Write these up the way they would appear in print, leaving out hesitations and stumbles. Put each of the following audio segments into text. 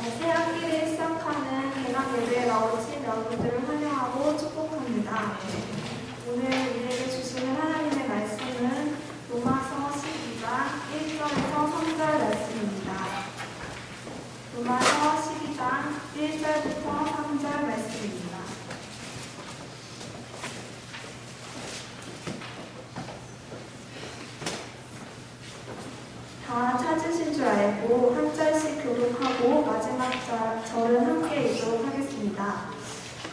새 학기를 시작하는 개강 예배에 나오신 여러분들을 환영하고 축복합니다. 오늘 우리에게 주시는 하나님의 말씀은 로마서 12장 1절에서 3절 말씀입니다. 로마서 12장 1절부터 3절 말씀입니다. 다 찾으신 줄 알고 한 절씩 교독하고 마지막 절은 함께 읽도록 하겠습니다.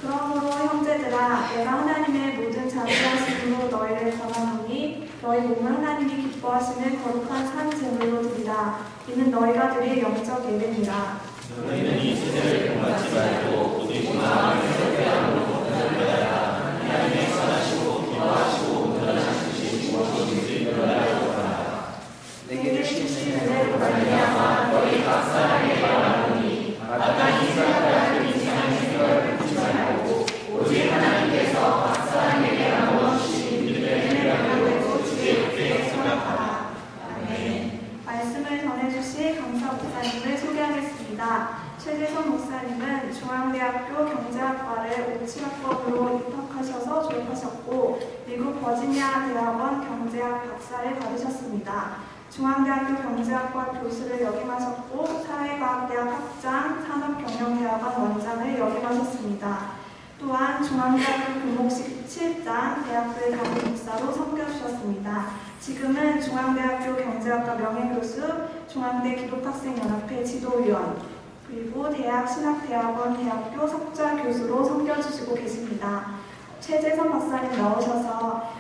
그러므로 형제들아, 내가 하나님의 모든 자비하심으로 너희를 권하노니 너희 몸을 하나님이 기뻐하시는 거룩한 산 제물로 드리라. 이는 너희가 드릴 영적 예배니라. 너희는 이 세대를 본받지 말고 오직 마음을 회개함으로 변화하라. 하나님의 선하시고 기뻐하시고 온전하신 무엇이든지 변화하라. 내게 주신 은혜로 말미암아 너희 각 사람에게 말하노니 마땅히 생각하는 이상한 생각을 품지 말고 오직 하나님께서 각 사람에게 나누어 주신 은혜를 알고 주의 뜻에 생각하라. 아멘. 말씀을 전해주실 강사 목사님을 소개하겠습니다. 최재선 목사님은 중앙대학교 경제학과를 57학번으로 입학하셔서 졸업하셨고 미국 버지니아 대학원 경제학 박사를 받으셨습니다. 중앙대학교 경제학과 교수를 역임하셨고 사회과학대학 학장, 산업경영대학원 원장을 역임하셨습니다. 또한 중앙대학교 교목식 7장, 대학부의 담임목사로 섬겨주셨습니다. 지금은 중앙대학교 경제학과 명예교수, 중앙대 기독학생연합회 지도위원, 그리고 대학신학대학원 대학교 석좌교수로 섬겨주시고 계십니다. 최재선 박사님 나오셔서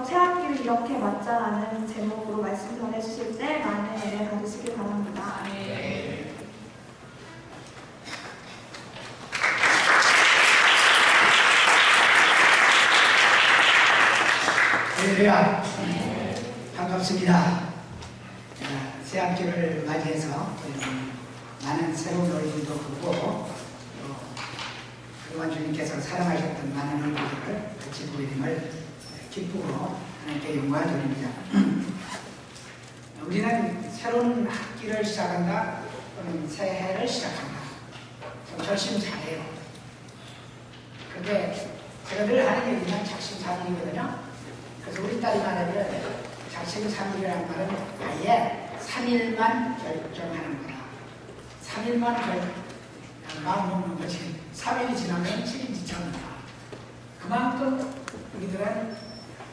새 학기를 이렇게 맞자라는 제목으로 말씀 전해주실 때 많은 은혜 받으시길 바랍니다. 네. 할렐루야. 반갑습니다. 새 학기를 맞이해서 많은 새로운 얼굴도 보고 그동안 주님께서 사랑하셨던 많은 얼굴들을 같이 보이림을 기쁘고 하나님께 영광을 드립니다. 우리는 새로운 학기를 시작한다 또는 새해를 시작한다. 좀 절심사례요. 그런데 제가 늘 하는 얘기는 작심삼일이거든요. 그래서 우리 딸이 말하기를 작심삼일이라는 말은 아예 3일만 결정하는 거다. 3일만 마음 먹는 거지. 3일이 지나면 7일이 지쳐온다. 그만큼 우리들은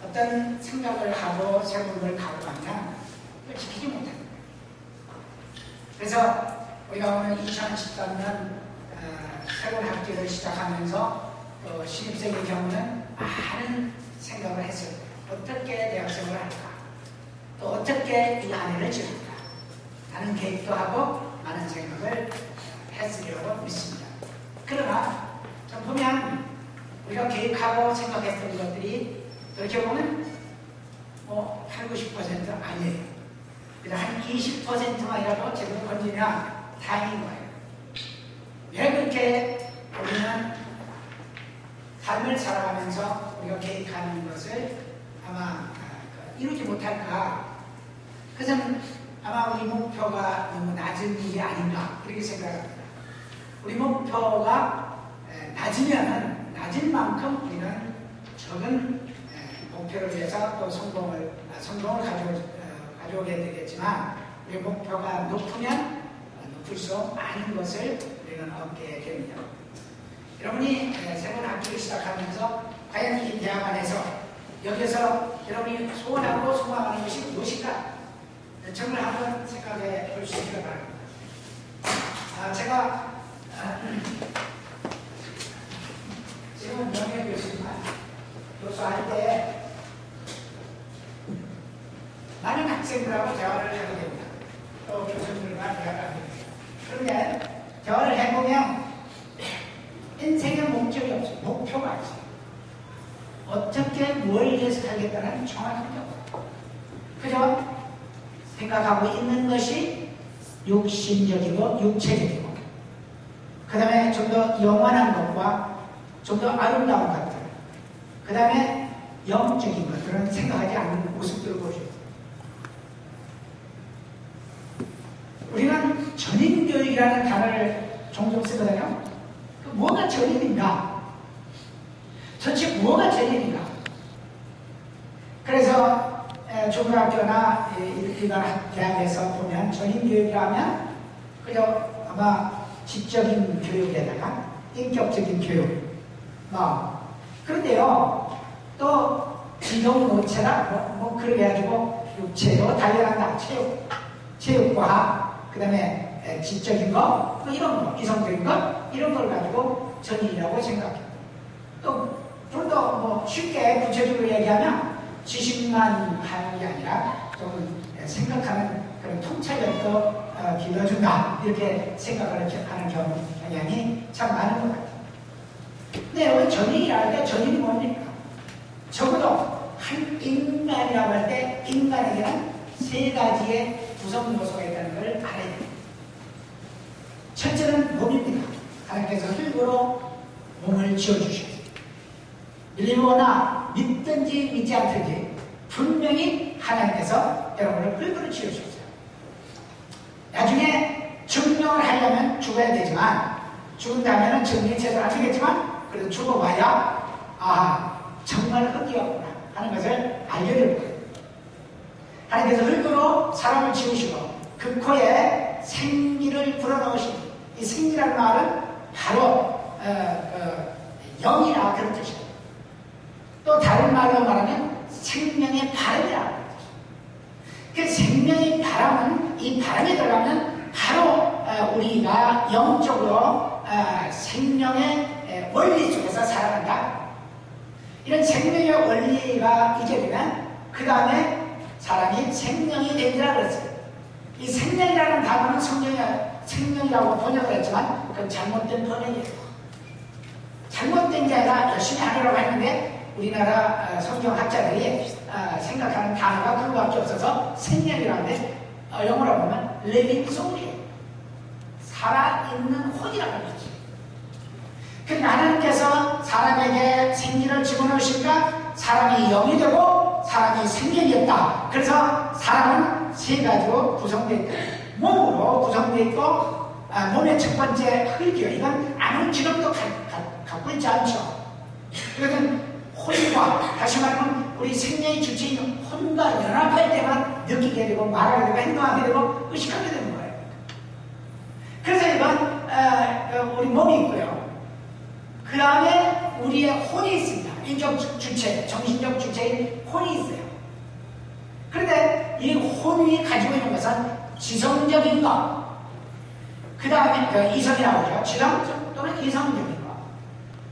어떤 생각을 하고 세금을 각오하면 그걸 지키지 못하는 거예요. 그래서 우리가 오늘 2013년 새로운 학기를 시작하면서 신입생의 경우는 많은 생각을 했어요. 어떻게 대학생활을 할까? 또 어떻게 이 한 해를 지낼까? 라는 계획도 하고 많은 생각을 했으리라고 믿습니다. 그러나 좀 보면 우리가 계획하고 생각했던 것들이 그렇게 보면 8, 90% 아니에요. 그래서 한 20%만이라도 제대로 건지면 다행인 거예요. 왜 그렇게 우리는 삶을 살아가면서 우리가 계획하는 것을 아마 이루지 못할까? 그것은 아마 우리 목표가 너무 낮은 일이 아닌가 그렇게 생각합니다. 우리 목표가 낮은 만큼 우리는 적은 목표를 위해서 또 성공을 가져오게 되겠지만 우리 목표가 높으면 높을수록 많은 것을 우리는 얻게 됩니다. 여러분이 새로운 학기를 시작하면서 과연 이 대학 안에서 여기서 여러분이 소원하고 소망하는 것이 무엇인가? 정말 한번 생각해 볼 수 있기를 바랍니다. 제가 지금은 명예교수지만 교수할 때 많은 학생들하고 대화를 하게 됩니다. 또 교수님들과 대화를 하게 됩니다. 그런데 대화를 해보면 인생의 목적이 없어요. 목표가 없어요. 어떻게 뭘 위해서 살겠다는 정확한 게 없어요. 그저 생각하고 있는 것이 육신적이고 육체적이고 그 다음에 좀 더 영원한 것과 좀 더 아름다운 것들 그 다음에 영적인 것들은 생각하지 않는 모습들을 보여줍니다. 우리는 전인교 전인교육이라는 단어를 종종 쓰거든요. 뭐가 전인인가? 도대체 뭐가 전인인가? 그래서 중고등학교나 일반 대학에서 보면 전인교육이라면 그저 아마 지적인 교육에다가 인격적인 교육 그런데요, 또 지동노체라 뭐 그렇게 해가지고 육체도 단련한다. 체육과학, 그 다음에 지적인 거, 뭐 이런 거, 이성적인 거, 이런 걸 가지고 전인이라고 생각해요. 또 뭐 쉽게 구체적으로 얘기하면 지식만 하는 게 아니라 좀 생각하는 그런 통찰력도 길러준다, 이렇게 생각을 하는 경향이 참 많은 것 같아요. 근데 여기 전인이라 할 때 전인이 뭡니까? 적어도 한 인간이라고 할 때 인간에게는 세 가지의 구성 요소가 있다는 걸 알아야 돼요. 첫째는 몸입니다. 하나님께서 흙으로 몸을 지어주셨어요. 밀리거나 믿든지 믿지 않든지 분명히 하나님께서 여러분을 흙으로 지어주셨어요. 나중에 증명을 하려면 죽어야 되지만, 죽은 다음에는 증명이 제대로 안 되겠지만, 그래도 죽어봐야 정말 흙이었구나 하는 것을 알게 될 거예요. 하나님께서 흙으로 사람을 지으시고 그 코에 생기를 불어넣으시니, 이 생기라는 말은 바로 영이라 그런 뜻이에요. 또 다른 말로 말하면 생명의 바람이라는 뜻이에요. 그 생명의 바람은, 이 바람이 들어가면 바로 우리가 영적으로 생명의 원리 속에서 살아간다. 이런 생명의 원리가 있게 되면 그 다음에 사람이 생명이 되리라 그랬어요. 이 생명이라는 단어는 생명이라고 번역을 했지만 그건 잘못된 번역이에요. 잘못된 게 아니라 열심히 하려고 했는데 우리나라 성경학자들이 생각하는 단어가 그거밖에 없어서 생명이라는데 영어로 보면 living soul이에요. 살아있는 혼이라고 하죠. 그러니까 하나님께서 사람에게 생기를 집어넣으시니까 사람이 영이 되고 사람이 생명이 없다. 그래서 사람은 세 가지로 구성되어 있다. 몸으로 구성되어 있고, 몸의 첫 번째 흙이요. 이건 아무 기능도 갖고 있지 않죠. 이것은 혼과, 다시 말하면 우리 생명의 주체인 혼과 연합할 때만 느끼게 되고 말하게 되고 행동하게 되고 의식하게 되는 거예요. 그래서 이건 우리 몸이 있고요. 그 다음에 우리의 혼이 있습니다. 인격 주체, 정신적 주체인 혼이 있어요. 그런데 이 혼이 가지고 있는 것은 지성적인 것, 그 다음에 이성이라고 하죠. 지성 또는 이성적인 것,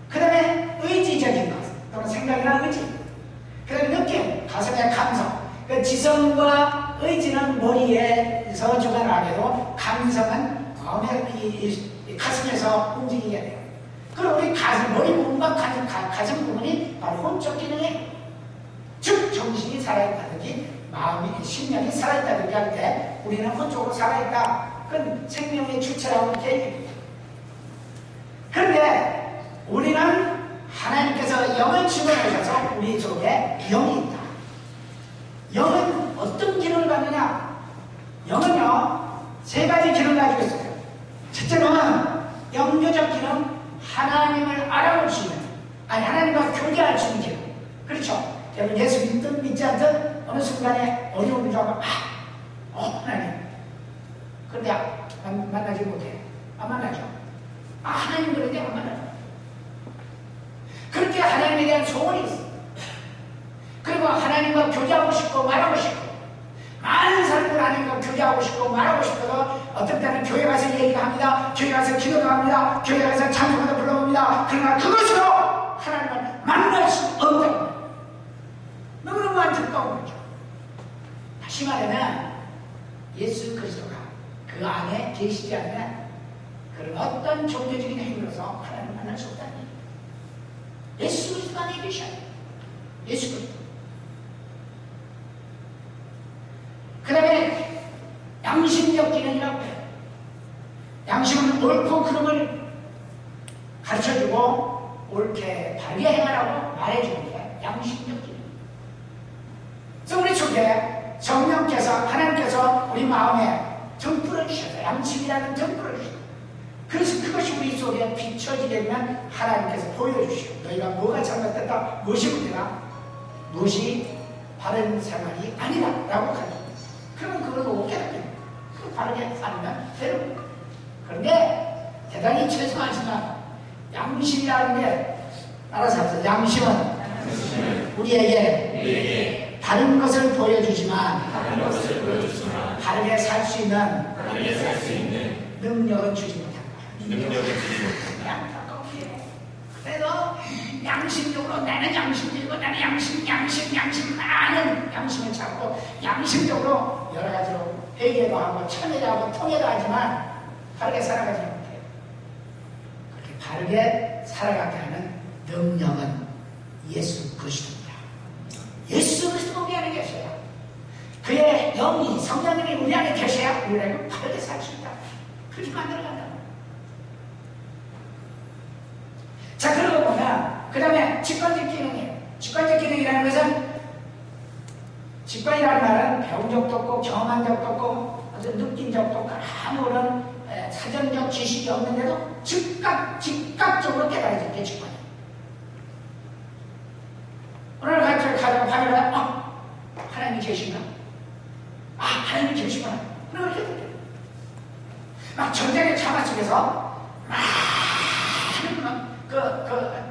그 다음에 의지적인 것 또는 생각이나 의지, 그 다음에 느낌, 가슴의 감성. 그 지성과 의지는 머리에서 주관하게도 감성은 마음의 가슴에서 움직이게 돼요. 그럼 우리 머리 부분과 가슴 부분이 바로 혼적 기능이에요. 즉 정신이 살아있다든지 마음이, 심령이 살아있다든지 할 때 우리는 혼적으로 살아있다. 그건 생명의 주체라고 이렇게 얘기합니다. 그런데 우리는 하나님께서 영을 집어넣으셔서 우리 속에 영이 있다. 영은 어떤 기능을 갖느냐? 영은요, 세 가지 기능을 가지고 있어요. 첫째는 영교적 기능, 하나님을 알아볼 수 있는, 하나님과 교제할 수 있는 기능. 그렇죠? 여러분 예수 믿든 믿지 않든 어느 순간에 어려움이 오고 하나님, 그런데 만나지 못해. 안 만나죠. 하나님 그런데 안 만나죠. 그렇게 하나님에 대한 소원이 있어. 그리고 하나님과 교제하고 싶고 말하고 싶고, 많은 사람들 하나님과 교제하고 싶고 말하고 싶어도 어떤 때는 교회 가서 얘기를 합니다. 교회 가서 기도도 합니다. 교회 가서 찬송도 불러봅니다. 그러나 그것으로 하나님을 만날 수 없다고 합니다. 너무너무 안타까운 거죠. 다시 말하면 예수 그리스도가 그 안에 계시지 않으면 그런 어떤 종교적인 행위로서 하나님을 만날 수 없다는 얘기예요. 예수 그리스도 안에 계셔야 돼요. 예수 그리스도. 그 다음에 양심적 기능이라고 해요. 양심은 옳고 그름을 가르쳐주고 옳게 바르게 행하라고 말해주는 게 양심적 기능. 그래서 우리 속에 성령께서, 하나님께서 우리 마음에 정 뿌려주셔야 돼요. 주셔서 양심이라는 등불을 주시고, 그래서 그것이 우리 속에 비춰지게 되면 하나님께서 보여주시고, 너희가 뭐가 잘못됐다, 무엇이 문제다, 무엇이 바른 생활이 아니다 라고 가르쳐요. 그러면 그걸 보고 깨닫게 그 바르게 살면 되는 거예요. 그런데 대단히 죄송하지만 양심이라는 게 알아서 하세요. 양심은 우리에게 다른 것을 보여주지만 바르게 살 수 있는 능력은 주지 못한다. 그래서 양심적으로 나는 양심적이고 나는 양심 아는 양심을 찾고 양심적으로 여러 가지로 회개도 하고 참회도 하고 통회도 하지만 바르게 살아가지 못해요. 그렇게 바르게 살아가게 하는 능력은 예수 그리스도입니다. 예수 그리스도가 우리 안에 계셔야, 그의 영이 성령님이 우리 안에 계셔야 우리가 바르게 살 수 있다. 그렇게 만들어간다. 자, 그러고 보면 그 다음에 직관적 기능이에요. 직관적 기능이라는 것은, 직관이라는 말은 배운 적도 없고 경험한 적도 없고 어떤 느낀 적도 없고 아무런 사전적 지식이 없는데도 즉각적으로 깨달아질 게 직관이에요. 오늘 가자고 하면 하나님이 계신가? 하나님이 계시구나. 그렇게 느껴요. 막 전쟁의 자마 속에서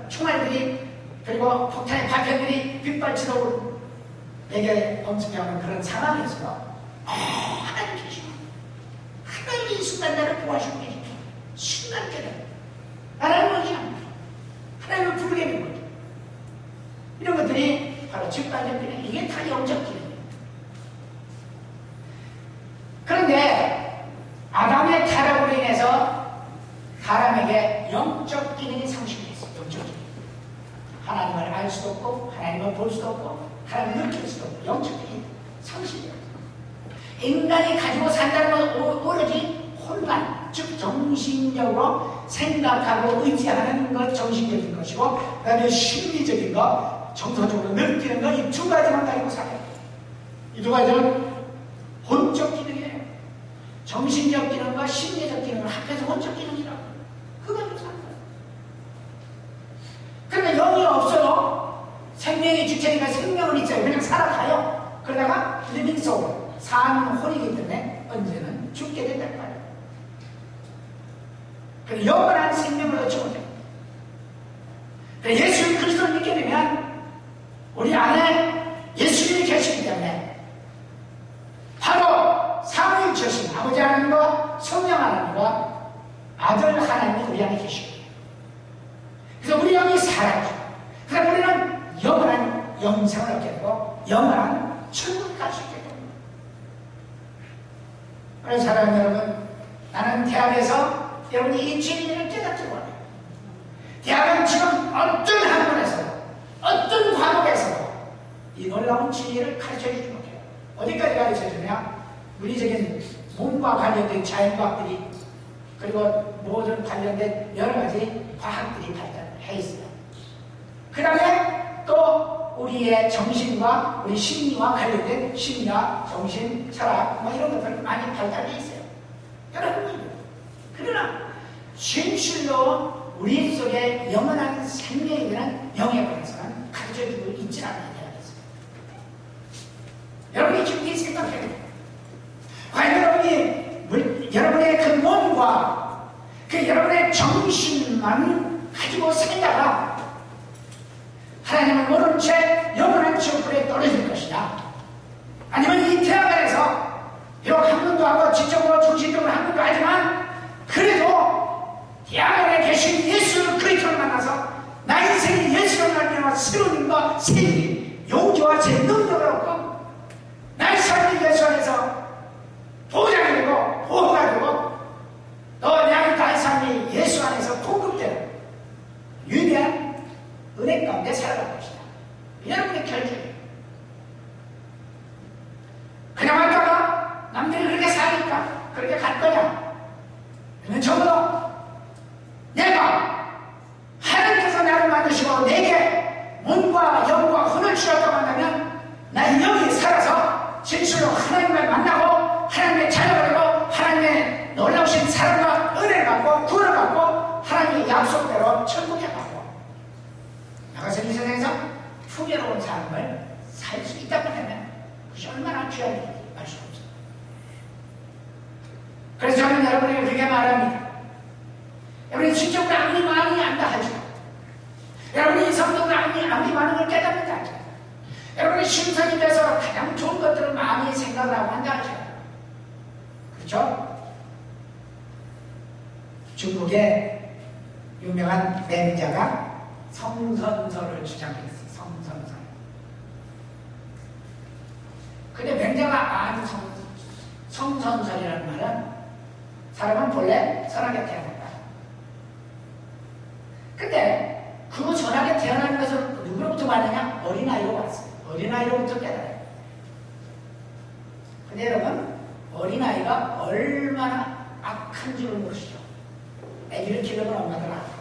총알들이, 그리고 폭탄의 파편들이 빗발치도록 내게 엄청나는 그런 상황에서 하나님 계시구나. 하나님이 이 순간 나를 도와주고 계시구나. 순간 깨달아. 나라는 것이 아닙니다. 하나님을 부르게 되는 거죠. 이런 것들이 바로 직관적 기능, 이게 다 영적 기능이에요. 그런데 아담의 타락으로 인해서 사람에게 영적 기능이 상실됐어요. 영적 기능. 하나님을 알 수도 없고 하나님을 볼 수도 없고 하나님을 느낄 수도 없고 영적 기능이 상실돼요. 인간이 가지고 산다는 건 오로지 혼란, 즉 정신적으로 생각하고 의지하는 것, 정신적인 것이고, 그 다음에 심리적인 것, 정서적으로 느끼는 것, 이 두 가지만 가지고 살아요. 이 두 가지는 혼적 기능이에요. 정신적 기능과 심리적 기능을 합해서 혼적 기능이라고. 그걸 좀 사는 거예요. 그러니까 영이 없어도 생명의 주체니까 생명은 있잖아요. 그냥 살아가요. 그러다가 리빙 소울, 사는 혼이기 때문에 언제는 죽게 된다는 거예요. 그래서 영원한 생명을 얻지 못해요. 예수 그리스도를 믿게 되면 우리 안에 예수님이 계시기 때문에 바로 삼위일체신 아버지 하나님과 성령 하나님과 아들 하나님이 우리 안에 계시고, 그래서 우리 영이 살아있죠. 그래서 우리는 영원한 영생을 얻게 되고 영원한 천국을 갈 수 있게 됩니다. 그래서 사랑하는 여러분, 나는 대학에서 여러분이 이 진리를 깨닫기 원해요. 대학은 지금 어떤 학문에서 어떤 과목에서도 이 놀라운 진리를 가르쳐주지 못해요. 어디까지 가르쳐주냐? 물리적인 몸과 관련된 자연과학들이, 그리고 모든 관련된 여러 가지 과학들이 발달해 있어요. 그 다음에 또 우리의 정신과 우리 심리와 관련된 심리학, 정신, 철학 이런 것들 많이 발달해 있어요. 여러 학문이에요. 그러나 진실로 우리 속에 영원한 생명이 되는 영에 관해서는 가르쳐주고 있지 않아야 되겠습니다. 여러분이 깊이 생각해야 돼요. 과연 여러분의 그 몸과 그 여러분의 정신만 가지고 살다가 하나님을 모른 채 영원한 지옥불에 떨어질 것이냐, 아니면 이 태양 안에서 비록 학문도 하고 지적으로 정신적으로 학문도 하지만 그래도 태양 안에 계신 예수 그리스도를 만나서 나 인생이 예수를 만나서 새로운 힘과 생기, 용기와 제 능력을 얻고 나의 삶이 예수 안에서 보장이 되고 보호가 되고 또 나의 삶이 예수 안에서 공급되는 위대한 은혜 가운데 살아갈 것이다. 여러분의 결정이에요. 그냥 할까봐? 남들이 그렇게 사니까 그렇게 갈 거냐? 그러면 적어도 내가 하나님께서 나를 만드시고 내게 몸과 영과 혼을 주셨다고 한다면 나의 영이 살아서 진실로 하나님을 만나고 하나님의 자녀가 되고 하나님의 하나님의 약속대로 천국에 가고 나가서 이 세상에서 풍요로운 삶을 살 수 있다고 하면 그것이 얼마나 귀한 일인지 알 수 없어요. 그래서 저는 여러분에게 그렇게 말합니다. 여러분이 진정으로 아무리 많이 안다 하죠. 여러분이 성경으로 아무리 많은 걸 깨닫는다 하죠. 여러분이 신선이 돼서 가장 좋은 것들을 많이 생각을 하고 한다 하죠. 그렇죠? 중국의 유명한 맹자가 성선설을 주장했어요. 성선설. 근데 맹자가 안 성선설이라는 말은 사람은 본래 선하게 태어난다. 근데 그 선하게 태어나는 것을 누구로부터 받느냐? 어린아이로 왔어요. 어린아이로부터 깨달아요. 근데 여러분, 어린아이가 얼마나 악한 줄을 모르시죠? 애기를 키우는 엄마들 알아요.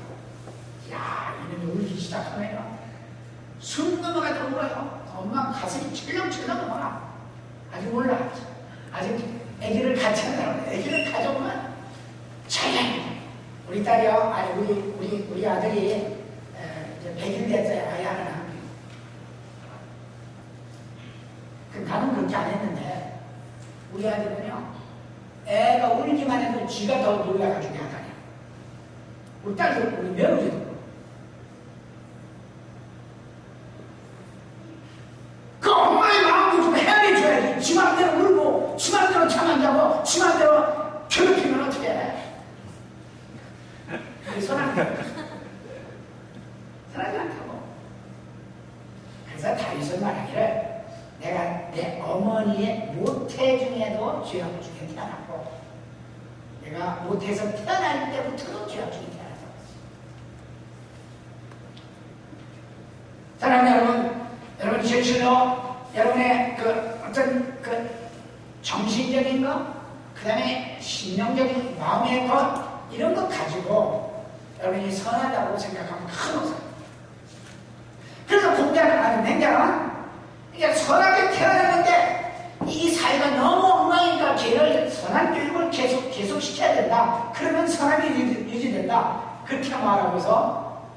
야, 이놈이 울기 시작하면 숨 넘어가도록 울어요. 엄마 가슴이 철렁철렁 넘어가. 아직 몰라. 아직 애기를 가졌나? 애기를 가져오면 잘. 우리 딸이요, 아니 우리 아들이 이제 100일 됐어요. 아이 하나. 나는 그렇게 안 했는데 우리 아들은요, 애가 울기만 해도 지가 더 놀라가지고 약하냐. 우리 딸도 우리 며느리도 그 엄마의 마음도 좀 헤아려줘야지. 지 맘대로 울고 지 맘대로 잠 안 자고 지 맘대로 괴롭히면 어떻게 해? 우리 선하게 않다고. 그래서 다윗은 말하기를 내가 내 어머니의 모태 중에도 죄악 중에 태어났고 내가 모태에서 태어날 때부터도 죄악 중에 태어났다고 했어요. 사랑하는 여러분 실실로 여러분의 그 어떤 그 정신적인 것, 그 다음에 신령적인 마음의 것, 이런 것 가지고 여러분이 선하다고 생각하면 큰 오산. 그래서 공자는 맹자는 이게 선하게 태어났는데 이 사회가 너무 엉망이니까 걔를 선한 교육을 계속 시켜야 된다. 그러면 선함이 유지된다. 그렇게 말하고서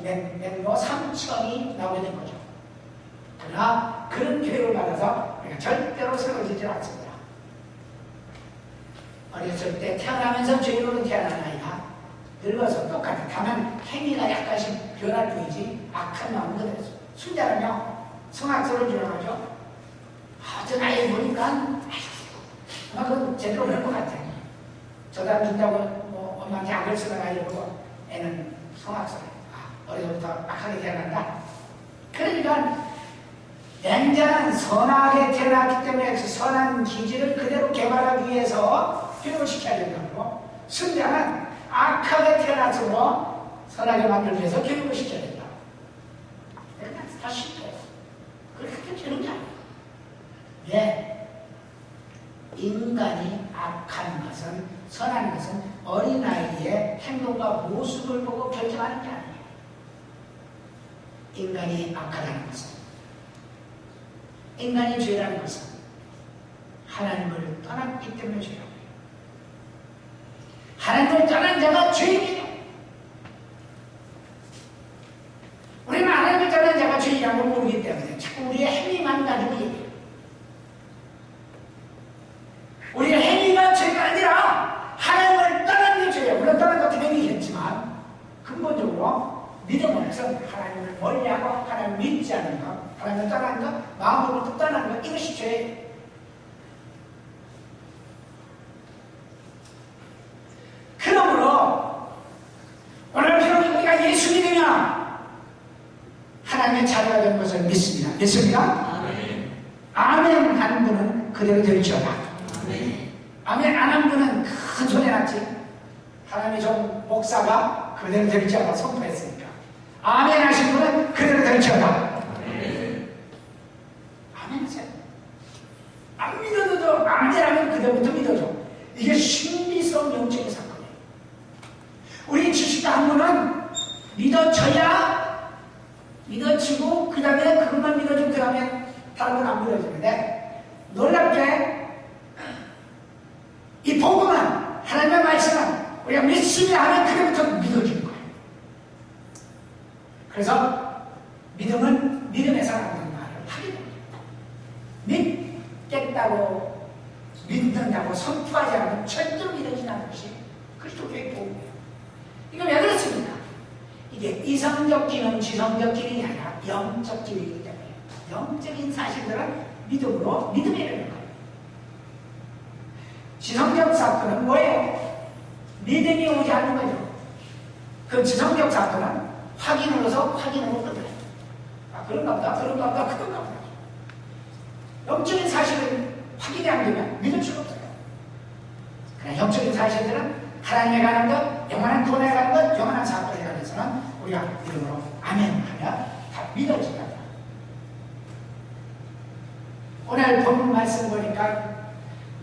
맹로 3천이 나오게 된 거죠. 그러나 그런 교육을 받아서 우리가 절대로 쓰러지지 않습니다. 어렸을 때 태어나면서 죄인으로 태어난 아이가 늙어서 똑같아. 다만 행위가 약간씩 변할 뿐이지 악한 마음은 그대로. 순자는요, 성악설을 주장하죠. 어떤 아이 보니까 아마 그건 제대로 그런 것 같아. 저도 안 준다고 뭐 엄마한테 악을 쓰는 아이를 보고 애는 성악설. 어려서부터 악하게 태어난다. 그러니까 맹자는 선하게 태어났기 때문에 그 선한 기질을 그대로 개발하기 위해서 교육을 시켜야 된다고. 승자는 악하게 태어나서 선하게 만들기 위해서 교육을 시켜야 된다. 그러니까 다 실패해요. 그렇게 되는 게 아니에요. 왜? 인간이 악한 것은, 선한 것은 어린아이의 행동과 모습을 보고 결정하는 게 아니에요. 인간이 악하다는 것은, 인간이 죄라는 것은 하나님을 떠났기 때문에 죄라고 해요. 하나님을 떠난 자가 죄인이에요. 우리는 하나님을 떠난 자가 죄인이라는 걸 모르기 때문에 자꾸 우리의 행위만 가지고 얘기해요. 우리의 행위가 죄가 아니라 하나님을 떠난 게 죄예요. 물론 떠난 것도 행위겠지만 근본적으로 믿음으로서 하나님을 멀리하고 하나님을 믿지 않는 것, 하나님을 떠난 것, 마음으로부터 떠난 것, 이것이 죄예요. 그러므로 오늘 비록 우리가 예수 믿으면 하나님의 자녀가 된 것을 믿습니다. 믿습니까? 아멘. 아멘 하는 분은 그대로 될지어다. 아멘 안 하는 분은 큰 소리 났지. 하나님의 종 목사가 그대로 될지어다 선포했으니까. 아멘 하신 분은 그대로 될지어다. 아멘 하세요. 안 믿어도 아멘하면 그대로부터 믿어줘. 이게 신비스러운 영적인 사건이에요. 우리 지식가 한 분은 믿어지고 그 다음에 그것만 믿어주고 그 다음에 다른 건 안 믿어지는데 놀랍게 이 복음은 하나님의 말씀은 우리가 믿습니다 하면 그때부터 믿어지는 거예요. 그래서 믿음은 믿음에서 나오는 말을 하게 됩니다. 믿겠다고 믿는다고 선포하지 않으면 절대로 믿어지지 않는 것이 그리스도교의 복음이에요. 이거 왜 그렇습니까? 이게 이성적 기능, 지성적 기능이 아니라 영적 기능이기 때문에 영적인 사실들은 믿음으로 믿음에 이르는 거예요. 지성적 사건은 뭐예요? 믿음이 오지 않는 거죠. 그 지성적 사건은 확인으로서 확인으로 끝나요. 아, 그런가 보다, 그런가 보다, 그런가 보다. 영적인 사실은 확인이 안 되면 믿을 수가 없어요. 그냥 영적인 사실들은 하나님에 관한 것, 영원한 구원에 관한 것, 영원한 사건에 관해서는 우리가 믿음으로 아멘 하면 다 믿어진다. 오늘 본 말씀 보니까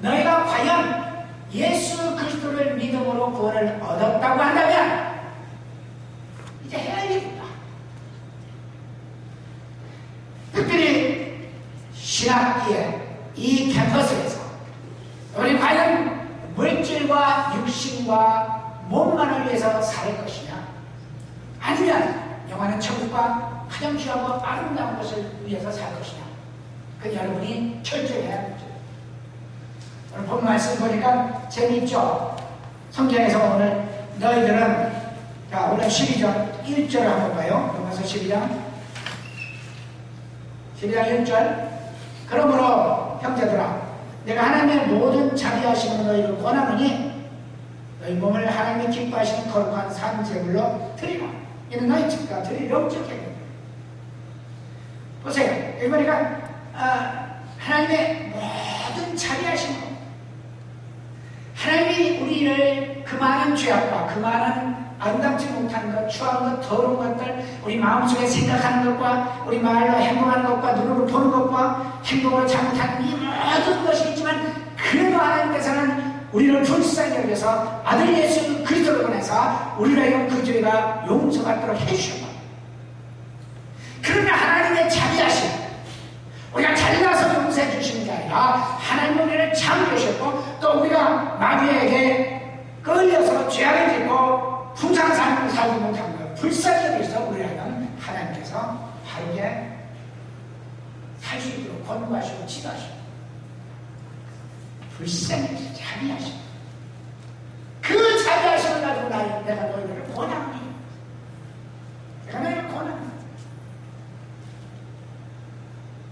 너희가 과연 예수 그리스도를 믿음으로 구원을 얻었다고 한다면 이제 해야 할 일입니다. 특별히 신학기에 이 캠퍼스에서 우리 과연 물질과 육신과 몸만을 위해서 살 것이냐, 아니면 영원한 천국과 가장 귀하고 아름다운 것을 위해서 살 것이냐, 그 여러분이 결정해야 합니다. 오늘 본 말씀 보니까 재미있죠? 성경에서 오늘 너희들은, 자, 오늘 12장 1절을 한번 봐요. 로마서 12장 1절. 그러므로 형제들아, 내가 하나님의 모든 자비하심으로 너희를 권하노니 너희 몸을 하나님이 기뻐하시는 거룩한 산제물로 드리라. 이는 너희 집과 드릴 영적 행위입니다. 보세요. 여기 보니까 하나님의 모든 자비하심으로, 하나님이 우리를 그 많은 죄악과 그 많은 아름답지 못한 것, 추한 것, 더러운 것들, 우리 마음속에 생각하는 것과 우리 말로 행동하는 것과 눈으로 보는 것과 행동을 잘못하는 이 모든 것이 있지만, 그래도 하나님께서는 우리를 불쌍히 여겨서 아들 예수 그리스도를 보내서 우리가 그 죄가 용서받도록 해주셨다. 그러나 하나님의 자비하심, 우리가 잘나서 용서해 주시는 게 아니라 하나님 우리를 창조하셨고, 또 우리가 마귀에게 끌려서 죄악을 짓고 풍성한 삶을 살지 못한 것, 불쌍히 여기서 우리라면 하나님께서 바르게 살 수 있도록 권고하시고 지도하시고 불쌍히 자비하시고, 그 자비하심을 가지고 내가 너희들을 권하니, 내가 너희를 권하니,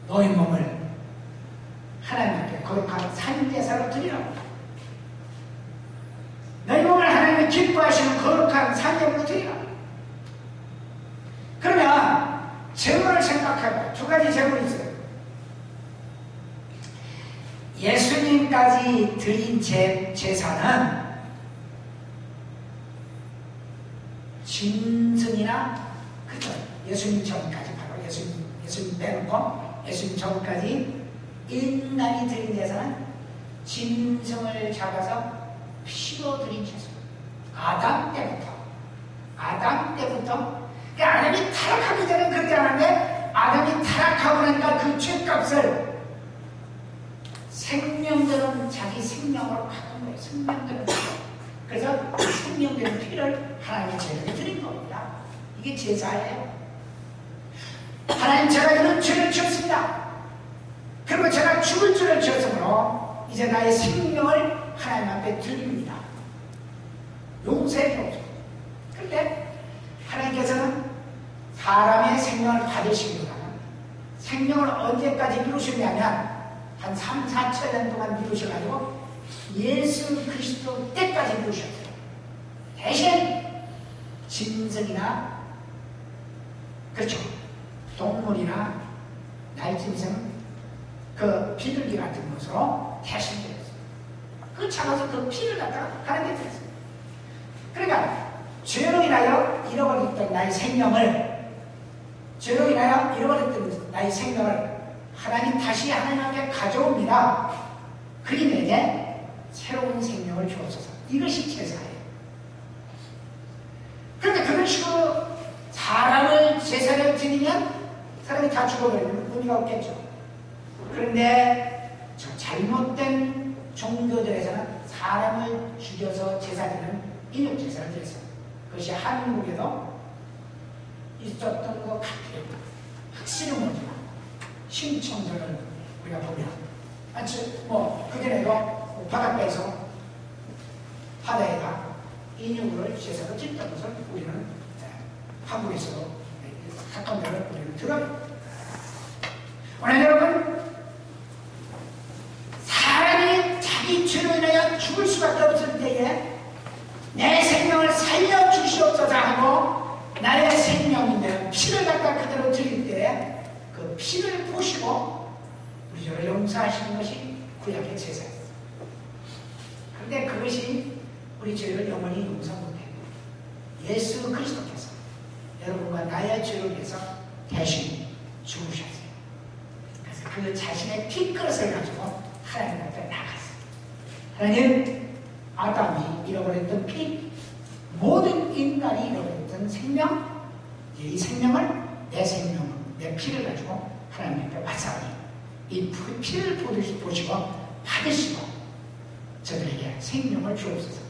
너희 몸을 하나님께 거룩한 산제사로 드리라고. 너희 몸을 하나님이 기뻐하시는 거룩한 산제물로 드리라고. 그러면 제물을 생각해봐. 두 가지 제물이 있어요. 예수님까지 드린 제사는 짐승이나, 그죠? 예수님 전까지, 바로 예수님 빼놓고 예수님 전까지 인간이 드린 제사는 짐승을 잡아서 피로 드린 제사. 아담 때부터 그러니까 아담이 타락하기 전에 그렇지 않았는데, 아담이 타락하고 나니까 그 죄값을 생명되는 자기 생명으로 바꾼 거예요. 생명되는 피. 그래서 생명되는 피를 하나님의 제사에 드린 겁니다. 이게 제사예요. 하나님, 제가 이런 죄를 지었습니다. 그리고 제가 죽을 죄를 지었으므로 이제 나의 생명을 하나님 앞에 드립니다. 용서해 주옵소서. 그런데 하나님께서는 사람의 생명을 받으시기보다는 생명을 언제까지 미루시냐면 한 3, 4천년 동안 미루셔가지고 예수 그리스도 때까지 미루셨어요. 대신 짐승이나, 그렇죠, 동물이나 날짐승, 그 비둘기 같은 것으로 대신 드렸어요. 그 잡아서 그 피를 갖다가 하나님께 드렸어요. 그러니까 죄로 인하여 잃어버렸던 나의 생명을, 죄로 인하여 잃어버렸던 나의 생명을 하나님 다시 하나님 앞에 가져옵니다. 그리 내게 새로운 생명을 주옵소서. 이것이 제사예요. 그런데 그런 식으로 사람을 제사를 드리면 사람이 다 죽어버리면 의미가 없겠죠. 그런데 저 잘못된 종교들에서는 사람을 죽여서 제사 드리는 인육 제사를 드렸어요. 그것이 한국에도 있었던 것 같아요. 확실히 모르지만 신청전을 우리가 보면 마치 그전에도 바닷가에서 바다에다 인육을 제사로 짓던 것을 우리는 한국에서도 가까운 데를 우리는 들어요. 오늘 여러분, 사람이 자기 죄로 인하여 죽을 수밖에 없을 때에 내 생명을 살려주시옵소서 하고 나의 생명인데 피를 갖다 그대로 드릴 때 그 피를 보시고 우리 죄를 용서하시는 것이 구약의 제사였어요. 그런데 그것이 우리 죄를 영원히 용서 못해요. 예수 그리스도께서 여러분과 나의 죄를 위해서 대신 죽으셨어요. 그래서 그 자신의 피그릇을 가지고 하나님 앞에 나갔어요. 하나님, 아담이 잃어버렸던 피, 모든 인간이 잃어버렸던 생명, 이 생명을 내 생명, 내 피를 가지고 하나님 앞에 왔사오니 이 피를 보시고 받으시고 저들에게 생명을 주옵소서.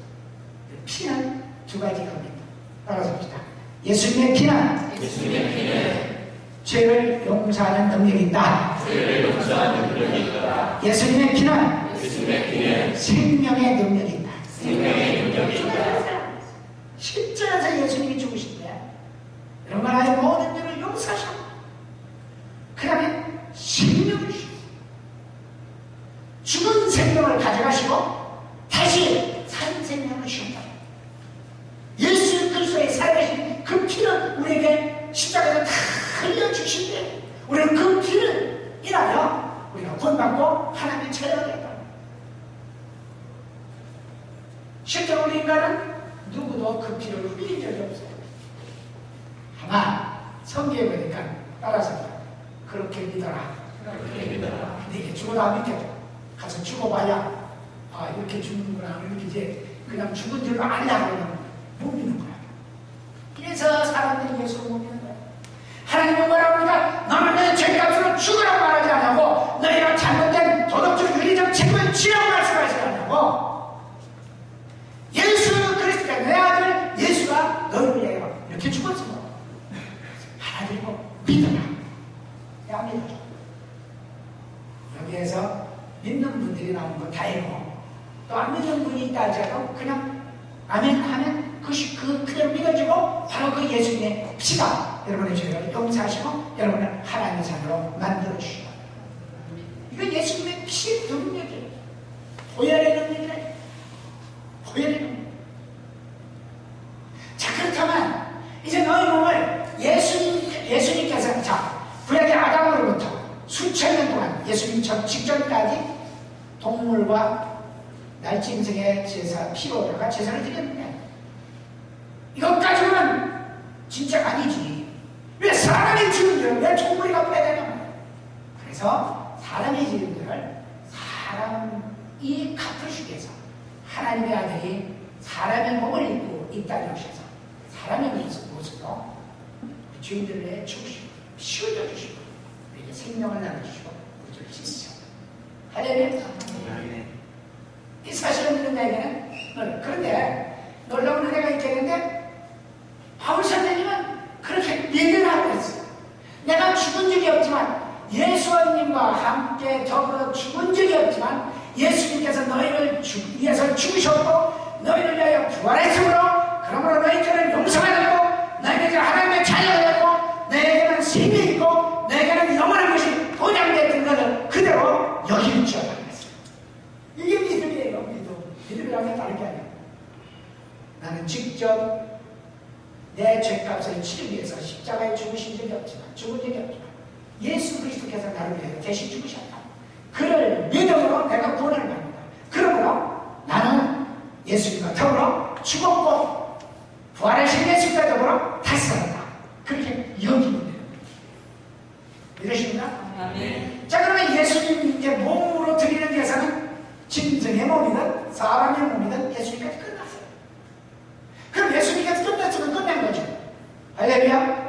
피는 두 가지가 있습니다. 따라서 봅시다. 예수님의 피는 죄를 용서하는 능력이 있다. 예수님의 피는 생명의 능력이 있다. 십자가에서 예수님이 죽으신데 여러분 나의 모든 죄를 용서하셨고 그 다음에 생명을 주셨어요. 죽은 생명을 가져가시고 다시 산 생명을 주셨다. 예수 그리스도의 살아계신 그 피를 우리에게 십자가에서 다 흘려주신데 우리는 그 피를 인하여 우리가 구원받고 하나님의 자녀가 되었다. 실제로 우리 인간은 누구도 그 피를 흘린 적이 없어요. 하나 성경에 보니까 따라서 그렇게 믿어라. 네게 죽어도 안 믿겨져. 가서 죽어봐야 이렇게 죽는구나. 이렇게 이제 그냥 죽은 줄로 알려면 못 믿는 거야. 그래서 사람들이 예수를 못 믿는 거야. 하나님은 뭐라고 합니까? 너는 내 죄값으로 죽으라고 말하지 않냐고, 너희가 잘못된 도덕적 윤리적 책임을 지라고 말씀하지 않냐고. 예수 그리스도가 내 아들 예수가 너를 위하여 이렇게 죽었어. 하나님은 믿어라. 야, 믿어줘. 여기에서 믿는 분들이 나온 거 다행이고, 또 안 믿는 분이 있다 할지라도 그냥 아멘 하면 그것이 그대로 믿어지고 바로 그 예수님의 피가 여러분의 죄를 용서하시고 여러분을 하나님의 자녀로 만들어주시고, 이건 예수님의 피의 능력이에요. 보혈의 능력이에요. 보혈의 능력. 자, 그렇다면 이제 너희 몸을 예수님께서 구약의 아담으로부터 수천 년 동안 예수님 직전까지 동물과 날짐승의 제사 피로다가 제사를 드렸는데 이것 가지고는 진짜 아니지. 왜 사람이 지은 죄를 왜 동물이 갚아야 되냐. 그래서 사람이 지은 죄를 사람이 갚으시기 위해서 하나님의 아들이 사람의 몸을 입고 이 땅에 오셔서 사람의 모습으로 죄인들을 위해 죽으시고 피 흘려주시고 우리에게 생명을 나눠주시고 우리를 씻으시고 할렐루야. 이 사실을 믿는 나에게는 그런데 놀라운 은혜가 있겠는데 바울 선생님은 그렇게 얘기를 하고 있어요. 내가 죽은 적이 없지만 예수님과 함께 더불어 죽은 적이 없지만 예수님께서 너희를 위해서 죽으셨고 너희를 위하여 부활했으므로 그러므로 너희 죄를 용서받았고 너희에게 하나님의 자녀가 되었고 너희에게는 생명이 있고 너희에게는 영원한 것이 보장되었던 것을 그대로 여길 줄 알았어요. 이게 믿음이에요. 믿음이라는 게 다른 게 아니에요. 나는 직접 내 죄값을 치르기 위해서 십자가에 죽은 적이 없지만 예수 그리스도께서 나를 위해 대신 죽으셨다. 그를 믿음으로 내가 구원을 받는다. 그러므로 나는 예수님과 더불어 죽었고 부활하신 예수님과 더불어 다시 살았다. 그렇게 여기면 돼요. 이러십니까? 아멘. 자, 그러면 예수님 이제 몸으로 드리는 제사는 짐승의 몸이든 사람의 몸이든 예수님까지 끝났어요. 그럼 예수님께서 끝났으면 끝난 거죠. 할렐루야.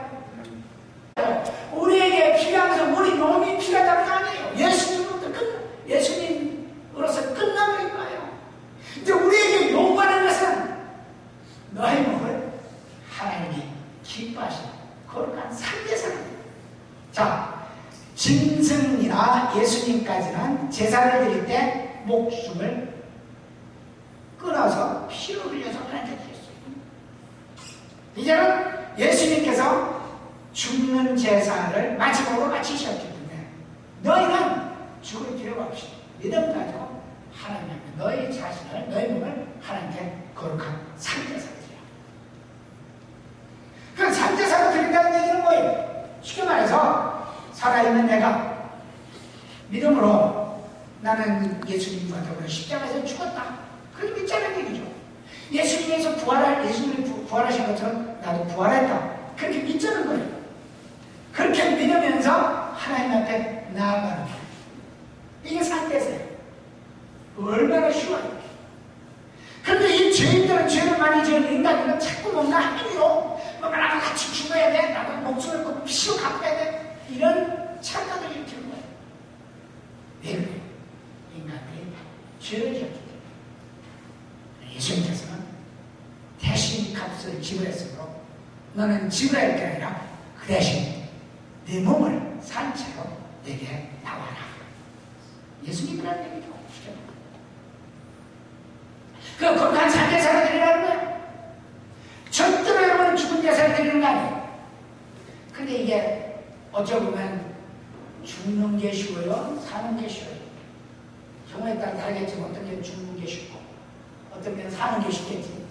우리에게 필요한 것은 우리 몸이 필요하다는 거 아니에요. 예수님으로서 끝나버린 거예요. 이제 우리에게 요구하는 것은 너의 몸을 하나님이 기뻐하시는 거룩한 짐승이나 예수님까지는 제사를 드릴 때 목숨을 끊어서 피를 흘려서 하나님께 드렸어요. 이제는 예수님께서 죽는 제사를 마지막으로 마치셨기 때문에 너희는 죽을 필요가 없이 믿음 가지고 하나님 앞에 너희 자신을, 너희 몸을 하나님께 거룩한 산제사를 드려. 그 산제사를 드린다는 얘기는 뭐예요? 쉽게 말해서 살아있는 내가 믿음으로 나는 예수님과 더불어 십자가에서 죽었다. 그렇게 믿자는 얘기죠. 예수님께서 예수님이 부활하신 것처럼 나도 부활했다. 그렇게 믿자는 거예요. 그렇게 믿으면서 하나님 앞에 나아가는 거예요. 이게 산제사예요. 얼마나 쉬워요. 그런데 이 죄인들은 죄를 많이 지은 인간들은 자꾸 뭔가 행위로 뭔가 나도 같이 죽어야 돼, 나도 목숨을 꼭 피로 갚아야 돼, 이런 착각을 일으키는 거예요. 왜 그래요? 인간들이 죄를 지었기 때문에. 예수님께서는 대신 값을 지불했으므로 너는 지불할 게 아니라 그 대신 네 몸을 산채로 내게 나와라. 예수님이라는 얘기죠. 그 거룩한 산제사를 드리라는 거예요. 절대로 여러분 죽은 제사를 드리는 거 아니에요. 근데 이게 어쩌보면 죽는 게 쉬워요? 사는 게 쉬워요? 경우에 따라 다르겠지만 어떤 게 죽는 게 쉽고 어떤 게 사는 게 쉽겠지.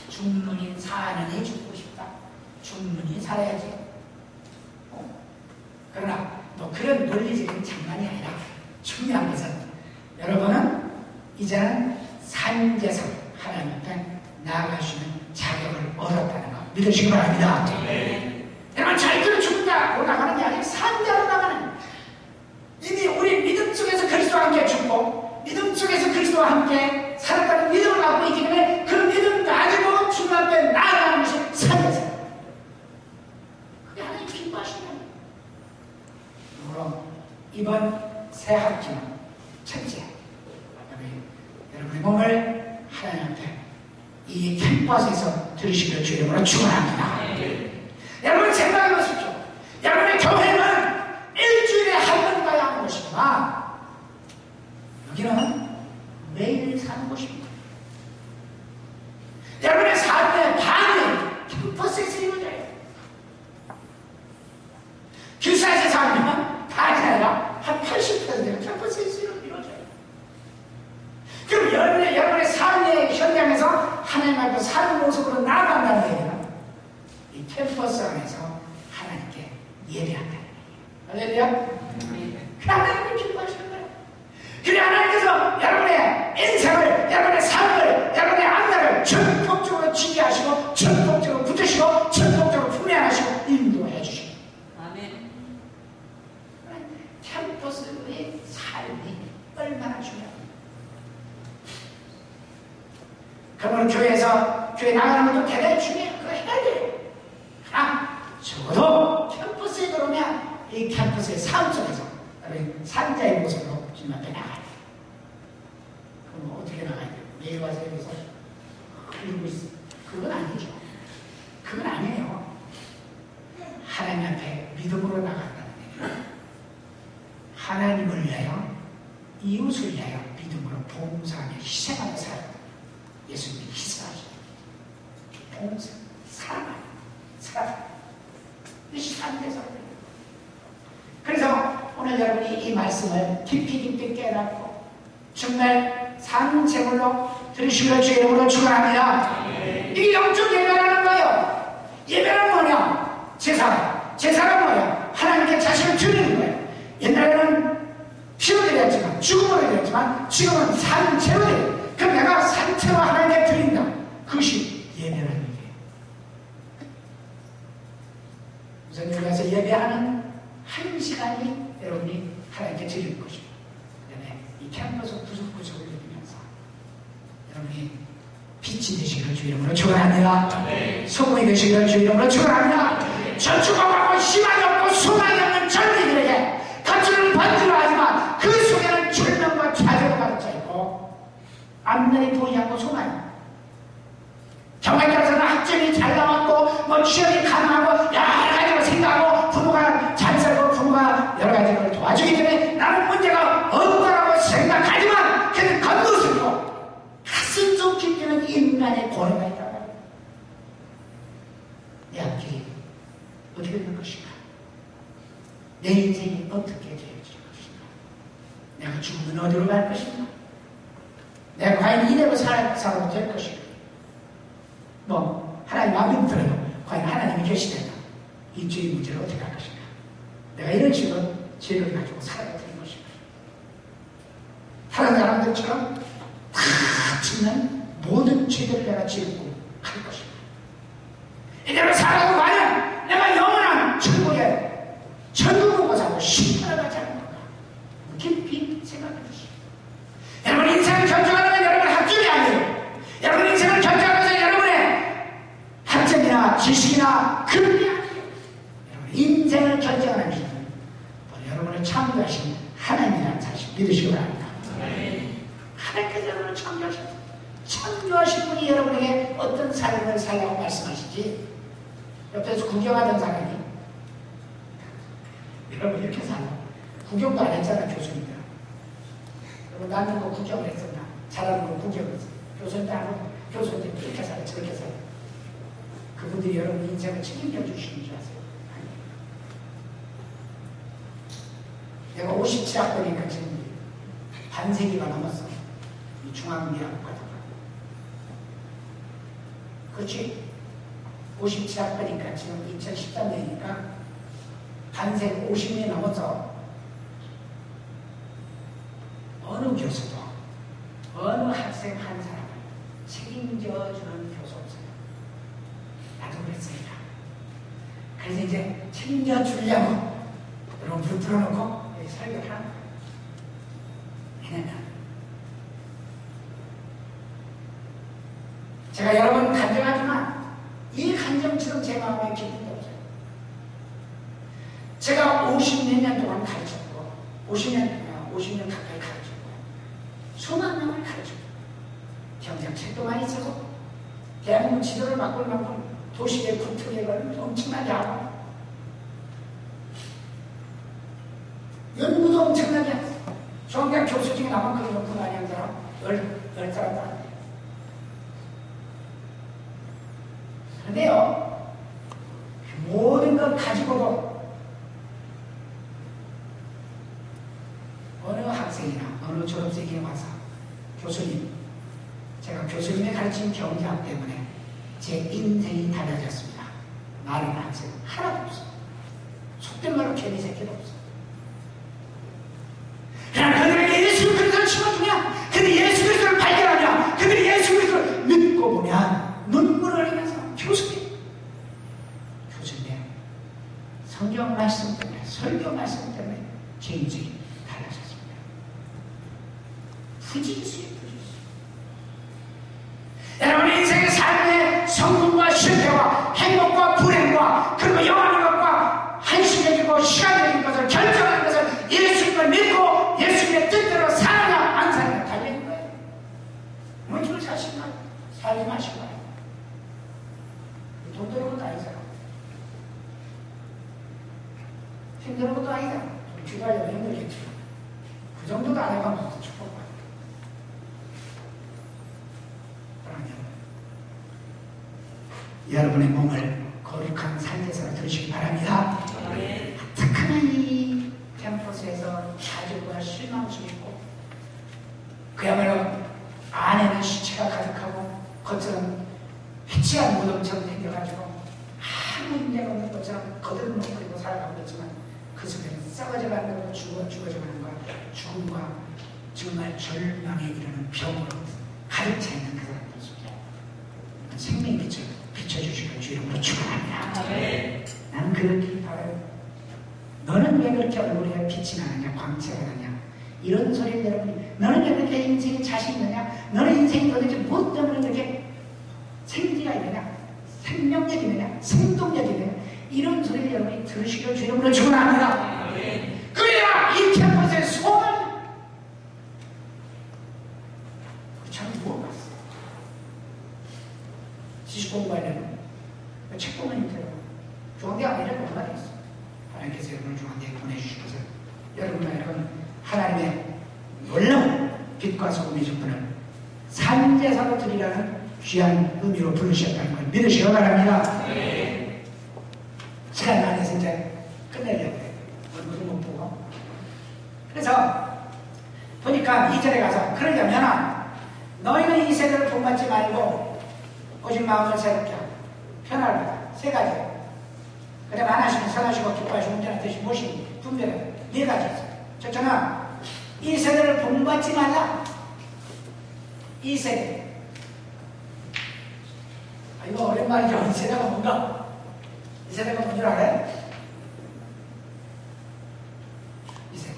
죽느니 사느니 죽고 싶다. 죽느니 살아야지. 그러나 뭐 그런 논리적인 장난이 아니라 중요한 것은 여러분은 이제는 산제사 하나님 앞에 나아갈 수 있는 자격을 얻었다는 거 믿으시기 바랍니다. 여러분 절대로 죽는다고 나가는 게 아니라 산자로 나가는, 이미 우리 믿음 속에서 그리스도와 함께 죽고 믿음 속에서 그리스도와 함께 살았다는 믿음을 갖고 있기 때문에 그 믿음 가지고 주님 앞에 나아가는 것이 산제사. 그게 하나님 기뻐하시는 거예요. 그러므로 이번 새 학기는 첫째, 여러분의 몸을 하나님 앞에 이 캠퍼스에서 들으시길 주 이름으로 축원합니다. 여러분 생각해 보십시오. 여러분의 교회는 일주일에 한 번 가야 하는 곳이지만 여기는 매일 사는 곳입니다. 여러분의 삶의 반이 캠퍼스에서 이루어져요. 교사에서 살면 반이 아니라 한 80%가 캠퍼스에서 이루어져요. 그럼 여러분의 삶의 현장에서 하나님 앞에 사는 모습으로 나아간다는 얘기는 이 캠퍼스 안에서 하나님께 예배한다는 얘기예요. 할렐루야? 하나님을 기뻐하시는 거예요. 그래 하나님께서 여러분의 인생을, 여러분의 삶을, 여러분의 앞날을 전폭적으로 지지하시고 전폭적으로 붙으시고 전폭적으로 품행하시고 인도해 주시고. 아멘. 캠퍼스의 삶이 얼마나 중요합니다. 그러면 교회 나가는 것도 대단히 중요해요. 그거 해야 돼요. 적어도 캠퍼스에 들어오면 이 캠퍼스의 삶 속에서 산자의 모습으로 주님 앞에 나가야 돼요. 그럼 어떻게 나가야 돼요? 매일 와서 여기서 그리고 있어. 그건 아니죠. 그건 아니에요. 하나님 앞에 믿음으로 나간다는 얘기예요. 하나님을 위하여, 이웃을 위하여 믿음으로 봉사하며 희생하며 살아요. 예수님이 희생하시고 봉사, 사랑. 이것이 산제사. 그래서 오늘 여러분이 이 말씀을 깊이 깨닫고 정말 산제물로 들으시기를 주의 이름으로 축원합니다. 이게 영적 예배라는 거예요. 예배는 뭐냐? 제사가 뭐야? 하나님께 자신을 드리는 거예요. 옛날에는 피로 드렸지만, 죽음으로 드렸지만 지금은 산채로 드려요. 그럼 내가 산채로 하나님께 드린다. 그것이 예배라는 얘기예요. 우선 여기 가서 예배하는 한 시간이 여러분이 하나님께 드리는 것이고, 그 다음에 이 캠퍼스 구석구석을 누리면서 여러분이 빛이 되시기를 주 이름으로 축원합니다. 소금이 되시기를 주 이름으로 축원합니다. 저축하고 희망이 없고 소망이 없는 젊은이들에게 가치를 받지로 하지만 그 속에는 절망과 좌절을 가득 차 있고 앞날이 보이지 않고 소망이, 경우에 따라서는 학점이 잘 나왔고 취업이 가능하고 여러 가지로 생각하고 부모가 잘 살고 부모가 여러 가지를 도와주고 인간의 고뇌가 있다고. 내 앞길이 어떻게 될 것인가? 내 인생이 어떻게 되어질 것인가? 내가 죽으면 어디로 갈 것인가? 내가 과연 이대로 살아도 될 것인가? 뭐 하나님 마음이 들어도 과연 하나님이 계시다면 이 죄의 문제를 어떻게 할 것인가? 내가 이런 식으로 죄를 가지고 살아야 되는 것인가? 다른 사람들처럼 다 짓는 모든 죄들을 내가 짓고 갈 것인가? 이대로 살아도 과연 내가 영원한 천국에 천국을 보자고 심판을 하지 않는 건가? 깊이 생각해 주시오. 여러분 인생을 결정하는 건 여러분의 학점이 아니에요. 여러분 인생을 결정하는 것은 여러분의 학점이나 지식이나 금이 아니에요. 여러분 인생을 결정하는 것은 여러분을 창조하신 하나님이라는 사실 믿으시기 바랍니다. 하나님께서 여러분을 창조하셨어요. 창조하신 분이 여러분에게 어떤 삶을 살라고 말씀하시지, 옆에서 구경하던 사람이 여러분 이렇게 살라 구경도 안 했잖아. 교수님들 여러분 나는 거 구경을 했었나? 잘하는 거 구경을 했어. 교수님들 안 하고 교수님들 이렇게 살아 저렇게 살아. 그분들이 여러분 인생을 책임져 주시는 줄 아세요? 내가 57학번이니까 지금 반세기가 넘었어. 이 중앙미학 과도가. 그렇지? 57학번이니까 지금 2013년이니까 반세기 50년이 넘어서 어느 교수도 어느 학생 한 사람을 책임져주는 교수 없어요. 나도 그랬으니까. 그래서 이제 책임져주려고 여러분 불 틀어놓고 설교를 하는 거예요. 제가 여러분 간증하지만 이 간증처럼 제 마음에 기쁨도 없어요. 제가 50몇 년 동안 가르쳤고 50년 가까이 가르쳤고 수만 명을 가르쳤고 경쟁책도 많이 쓰고 대한민국 지도를 바꿀 만큼 도시의 구투력을 엄청나게 하고 연구도 엄청나게 하고 중학교 교수 중에 나만 그런 연구 많이 한 사람 10사람도 안 돼요. 그런데요, 모든 걸 가지고도 어느 학생이나 어느 졸업생이 와서 교수님, 제가 교수님의 가르친 경제학 때문에 제 인생이 달라졌습니다. 말하는 학생 하나도 없어. 속된 말로 개미 새끼도 없어. 그러나 그들에게 예수 그리스도를 심어주면, 그들이 예수 그리스도를 발견하면, 그들이 예수 그리스도를 믿고 보면 눈물을 흘리면서 교수님 성경 말씀 때문에, 설교 말씀 때문에 제 인생이 달라졌습니다. 부지기수예요, 부지기수. 여러분의 인생의 삶의 성공과 실패와 행복과 불행과 그리고 영원한 것과 한시적이고 시간적인 것을 결정하는 것을 예수님을 믿고 예수님의 뜻대로 사느냐 안 사느냐 달리는 거예요. 뭔줄 사실만 살지 마시고 돈 되는 것도 아니잖아. 힘든 것도 아니다. 좀 기도하려면 힘들겠지. 그 정도도 안 해가면서 축복받아. 그러면 여러분의 몸을 거룩한 삶에서 들으시기 바랍니다. 특히나 이 캠퍼스에서 좌절과 실망심이 있고 그야말로 안에는 시체가 가득하고 겉은 해치한 무덤처럼 생겨가지고 아무 인내가 없는 것처럼 거들을 못 그리고 살아가고 있지만 그 속에는 썩어져가는 것과 죽어져가는 것, 죽음과 정말 절망에 이르는 병으로 가득 차 있는 그 사람들 속에 생명의 빛을 비춰주시고 주 이름으로 축원합니다. 나는 그렇게 바라요. 너는 왜 그렇게 얼굴에 빛이 나느냐, 광채가 나냐, 이런 소리를 여러분이, 너는 왜 그렇게 인생에 자신 있느냐, 너는 인생이 도대체 무엇 때문에 그렇게 생기가 있느냐, 생명력이 있느냐, 생동력이 있느냐, 이런 소리를 여러분이 들으시기를 주 이름으로 축원합니다. 그래야 이 캠퍼스의 소원을 참 무엇 같어. 지식 공부하려면 책 보면 힘들어. 중앙대 아니라고 얼마나 있어. 하나님께서 여러분을 중앙대에 보내주시면서 여러분은 하나님의 놀라운 빛과 소금이 준 분을 산제사로 드리라는 귀한 의미로 부르셨다는 걸 믿으시기 바랍니다. 시간 안에서 이제 끝내려고 해요. 얼굴도 못 보고. 그래서 보니까 2절에 가서 그러려면 너희는 이 세대를 본받지 말고 오직 마음을 새롭게 하고 편할 거다. 세 가지. 그래 만하시고 선하시고 기뻐하시고 온전한 뜻이 무엇인지 분별해. 네 가지 있어요. 첫째는 이 세대를 본받지 말라. 이 세대. 이거 오랜만이죠. 이 세대가 뭔가? 이 세대가 뭔 줄 알아요? 이 세대.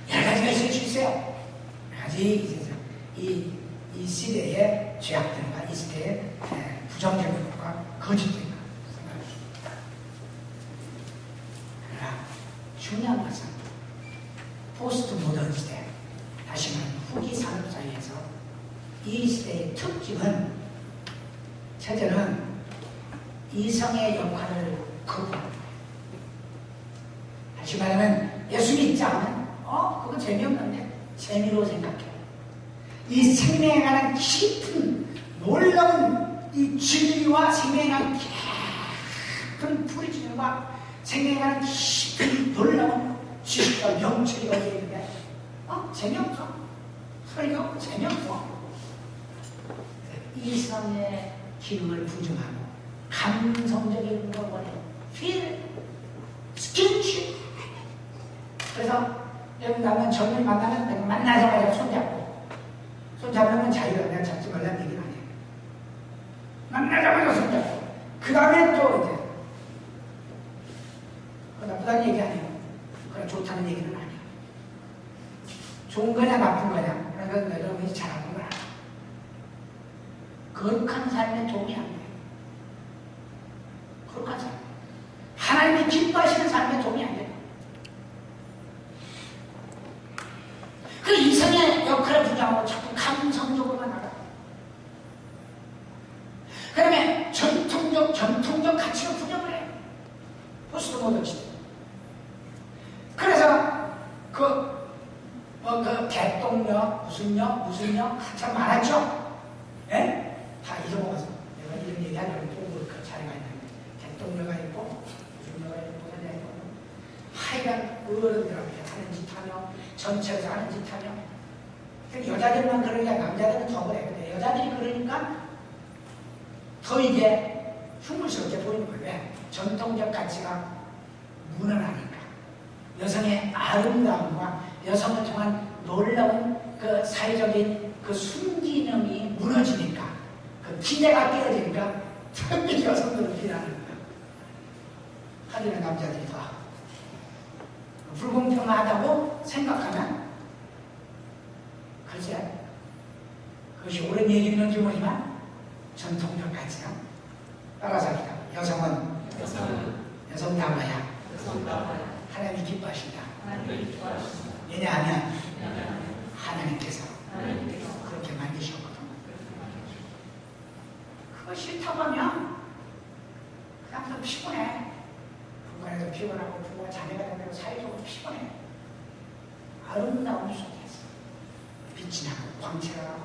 여러 가지가 있을 수 있어요. 여러 가지 이 시대의 죄악들과 이 시대의 부정적인 것과 거짓된 것 생각할 수 있다. 그러나 중요한 것은 포스트 모던 시대, 다시 말하면 후기 산업 사회에서 이 시대의 특징은 첫째는 이성의 역할을 거부합니다. 다시 말하면 예수 믿지 않으면 그거 재미없는데 재미로 생각해. 이 생명에 관한 깊은 놀라운 이 진리와 생명에 관한 깊은 부르짖음과 생명에 관한 깊은 놀라운 지식과 명철이 어디에 있는데 재미없어. 설교 재미없어. 이성의 기능을 부정하고 감성적인 걸 원해. feel, 스킨십. 그래서 여러분 나는 젊은이 만나면 만나자마자 손잡고 손잡으면 자유가 내가 잡지 말라는 얘기는 아니에요. 만나자마자 손잡고 그 다음에 또 이제 나쁘다는 얘기 아니에요. 그래 좋다는 얘기는 아니에요. 좋은 거냐 나쁜 거냐 그래서 여러분이 잘하는 건 아니에요. 거룩한 삶에 도움이 안 돼요. 거룩한 삶. 하나님이 기뻐하시는 삶에 도움이 안 돼요. 그 이성의 역할을 부정하고 자꾸 감성적으로만 나가. 그 다음에 전통적 가치를 부정을 해. 포스트 모던 시대. 그래서 그 대통령, 무슨 역 참 많았죠? 예? 다 잊어먹어서. 내가 이런 얘기하려고 보고 그 자리가 있는데. 대통령가 있고, 무슨 역가 있고, 사장 있고. 하여간 어른들하고 하는 짓 하며, 전체에서 하는 짓 하며. 여자들만 그러니까 남자들은 더 그래. 근데 여자들이 그러니까 더 이게 흉물스럽게 보이는 거예요. 왜? 전통적 가치가 무너나니까. 여성의 아름다움과 여성을 통한 놀라운 그 사회적인 그 순기능이 무너지니까 그 기대가 깨어지니까 특히 여성들을 비난하는 거야. 하지만 남자들이 더 불공평하다고 생각하면 글쎄 그것이 옳은 얘기인지 모르지만 전통적 가치가 따라삽니다. 여성 남아야 하나님이 기뻐하신다. 왜냐하면 하나님께서 그렇게 만드셨거든. 그거 싫다고 하면 그냥 더 피곤해. 분간에서 피곤하고 부모가 자녀가 되면 사회적으로 피곤해. 아름다움 속에서 빛이 나고 광채가 나고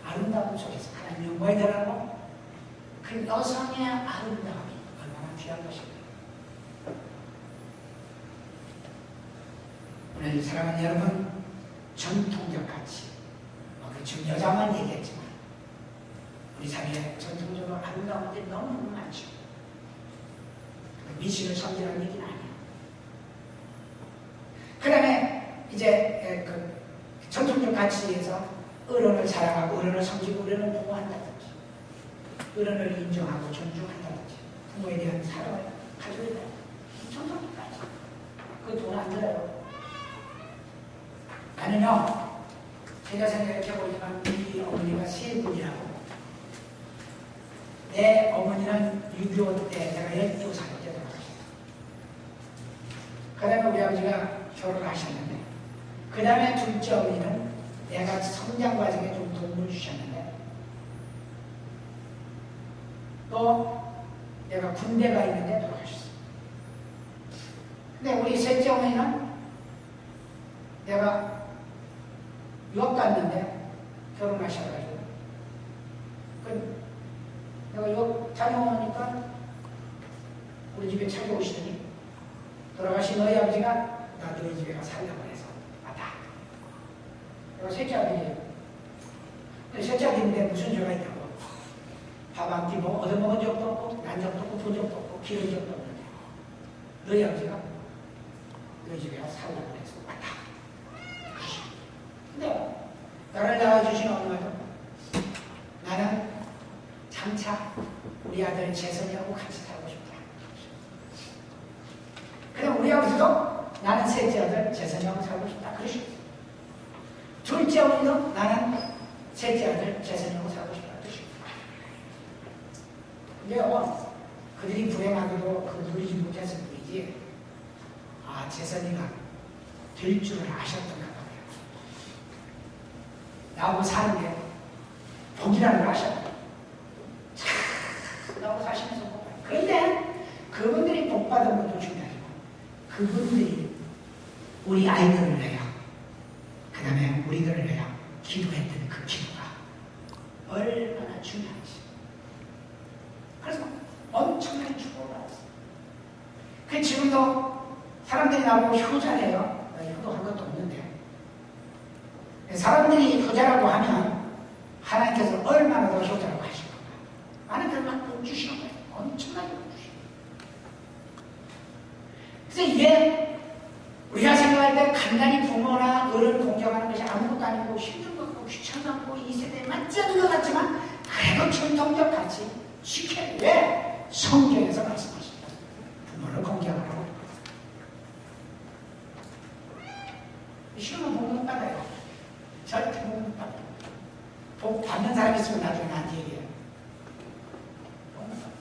아름다움 속에서 하나님 영광이 드러나고 그 여성의 아름다움이 얼마나 귀한 것입니까? 오늘 사랑하는 여러분, 전통적 가치, 지금 여자만 얘기했지만 우리 사회에 전통적으로 아름다운 것들이 너무 많죠. 미신을 섬기라는 얘기는 아니에요. 그 다음에 이제 그 전통적 가치에서 어른을 사랑하고 어른을 섬기고 어른을 보호한다든지 어른을 인정하고 존중한다든지 부모에 대한 사랑을 가져야 돼요. 전통적 가치. 그거 돈 안 들어요. 나는요, 제가 생각해보지만 우리 어머니가 세 분이라고. 내 어머니는 6.25 때 내가 12살 때 돌아가셨어요. 그 다음에 우리 아버지가 결혼하셨는데, 그 다음에 둘째 어머니는 내가 성장 과정에 좀 도움을 주셨는데, 또 내가 군대 가 있는데 돌아가셨어요. 근데 우리 셋째 어머니는 내가 유학 갔는데 결혼하셔가지고 내가 이거 다녀오니까 우리 집에 찾아오시더니 돌아가신 너희 아버지가 나 너희 집에 가서 살려고 해서 왔다. 내가 셋째 아들이에요. 근데 셋째 아들인데 무슨 죄가 있다고. 밥 한 끼 얻어먹은 적도 없고 난 적도 없고 본 적도 없고 기른 적도 없는데 너희 아버지가 너희 집에 가서 살려고 해서 왔다. 근데 나를 낳아주신 엄마도 나는 장차 우리 아들 재선이하고 같이 살고 싶다. 그럼 우리 아버지도 나는 셋째 아들 재선이하고 살고 싶다. 그러시고 둘째 어머니도 나는 셋째 아들 재선이하고 살고 싶다. 그러시고 근데 그들이 불행하게도 그 누리지 못해서 뿐이지 재선이가 될 줄을 아셨던가 봐요. 나하고 사는 게 복이라는 걸 아셨다. 나하고 사시면서 복 받아요. 그런데 그분들이 복 받은 것도 중요하지만 그분들이 우리 아이들을 위하여 그 다음에 우리들을 위하여 기도했던 그 기도가 얼마나 중요한지. 그래서 엄청난 축복을 받았어요. 그 지금도 사람들이 나보고 효자래요. 효도한 것도 없는데 사람들이 효자라고 하면 하나님께서 얼마나 더 효자라고 하실 건가. 하나님께서 막 복 주시는 거예요. 엄청나게 복 주시는 거예요. 그래서 이게 우리가 생각할 때 간단히 부모나 어른을 공경하는 것이 아무것도 아니고 힘든 것 같고 귀찮고 이 세대에 맞지 않는 것 같지만 그래도 전통적 가치 지켜야 돼. 왜? 성경에서 말씀하십니다. 부모를 공경하라고. 싫으면 복 못 받아요. 절대 복 못 받아요. 복 받는 사람이 있으면 나중에 나한테 얘기해요. 복 못 받아요.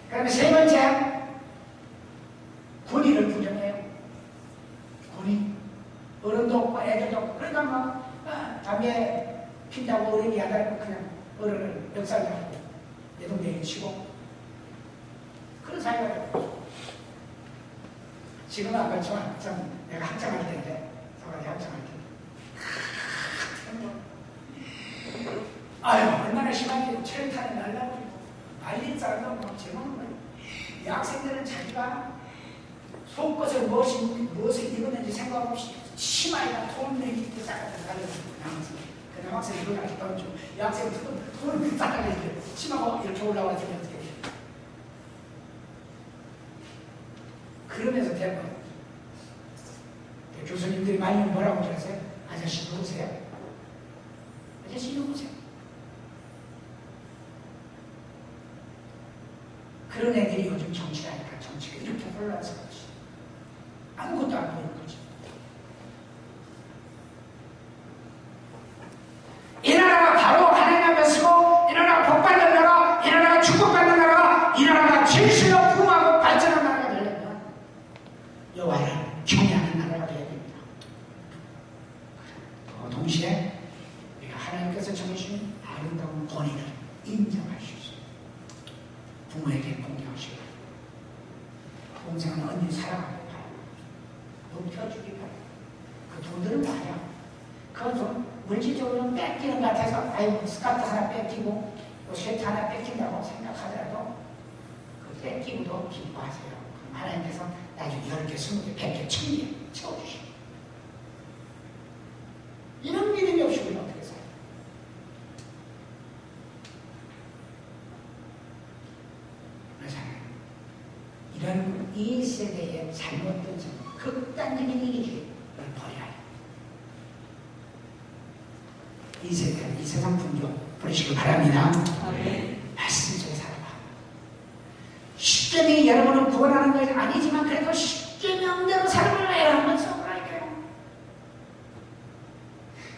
그 다음에 세 번째, 군의를 부정해요. 군의. 어른도 없고 애들도 없고. 그러니까 막 담배 핀다고 어른이 야단을 그냥 어른을 역살하고 내동댕이 치고 그런 사회가 되고. 지금은 안 그렇지만 내가 학장할 때인데 서울에 학장할 때 아유 얼마나 심하게 체류탄에 날라버리고 말린 사람도 막 제목은 거예요. 이 학생들은 자기가 속것을 무엇을 입었는지 생각 없이 치마에다 돈 내기 때 싸가지고 달려주고 그 남학생이 그걸 돈 주고 이 학생이 돈을 싸가지고 이렇게 치마가 이렇게 올라와주면 어떻게 해요? 그러면서 대박. 교수님들이 많이 뭐라고 그러세요? 아저씨 누구세요? 아저씨 누구세요? 그런 애들이 요즘 정치라니까 정치가 이렇게 혼란해서 그렇지. 아무것도 안 보이는 거지. 이 나라가 바로 하나님 앞에 서고 이 나라가 복받는 나라, 이 나라가 축복받는 나라, 이 나라가 진실로 부흥하고 발전하는 나라가 되려면 여호와를 경외하는 나라가 되어야 됩니다. 동시에 우리가 하나님께서 정해주신 아름다운 권위를 인정할 수 있어요. 부모에게 공경하시고 동생은 언니 사랑하고 높여주기 바랍니다. 그 돈들은 말이야. 그건 물질적으로 뺏기는 것 같아서 아이고 스카트 하나 뺏기고 쇠트 하나 뺏긴다고 생각하더라도 그 뺏기고도 기뻐하세요. 그럼 하나님께서 나중에 10개, 20개, 100개, 1000개 채워주시고 이런 믿음이 없이 우리는 어떻게 살아요? 그렇잖아요. 이런 이 세대의 잘못된 점, 극단적인 이기주의를 버려야 해요. 이 세대, 이 세상 풍조 버리시기 바랍니다. 말씀 속에 살아봐. 십계명이 여러분을 구원하는 것이 아니지만 그래도 십계명대로 살아가야 하면서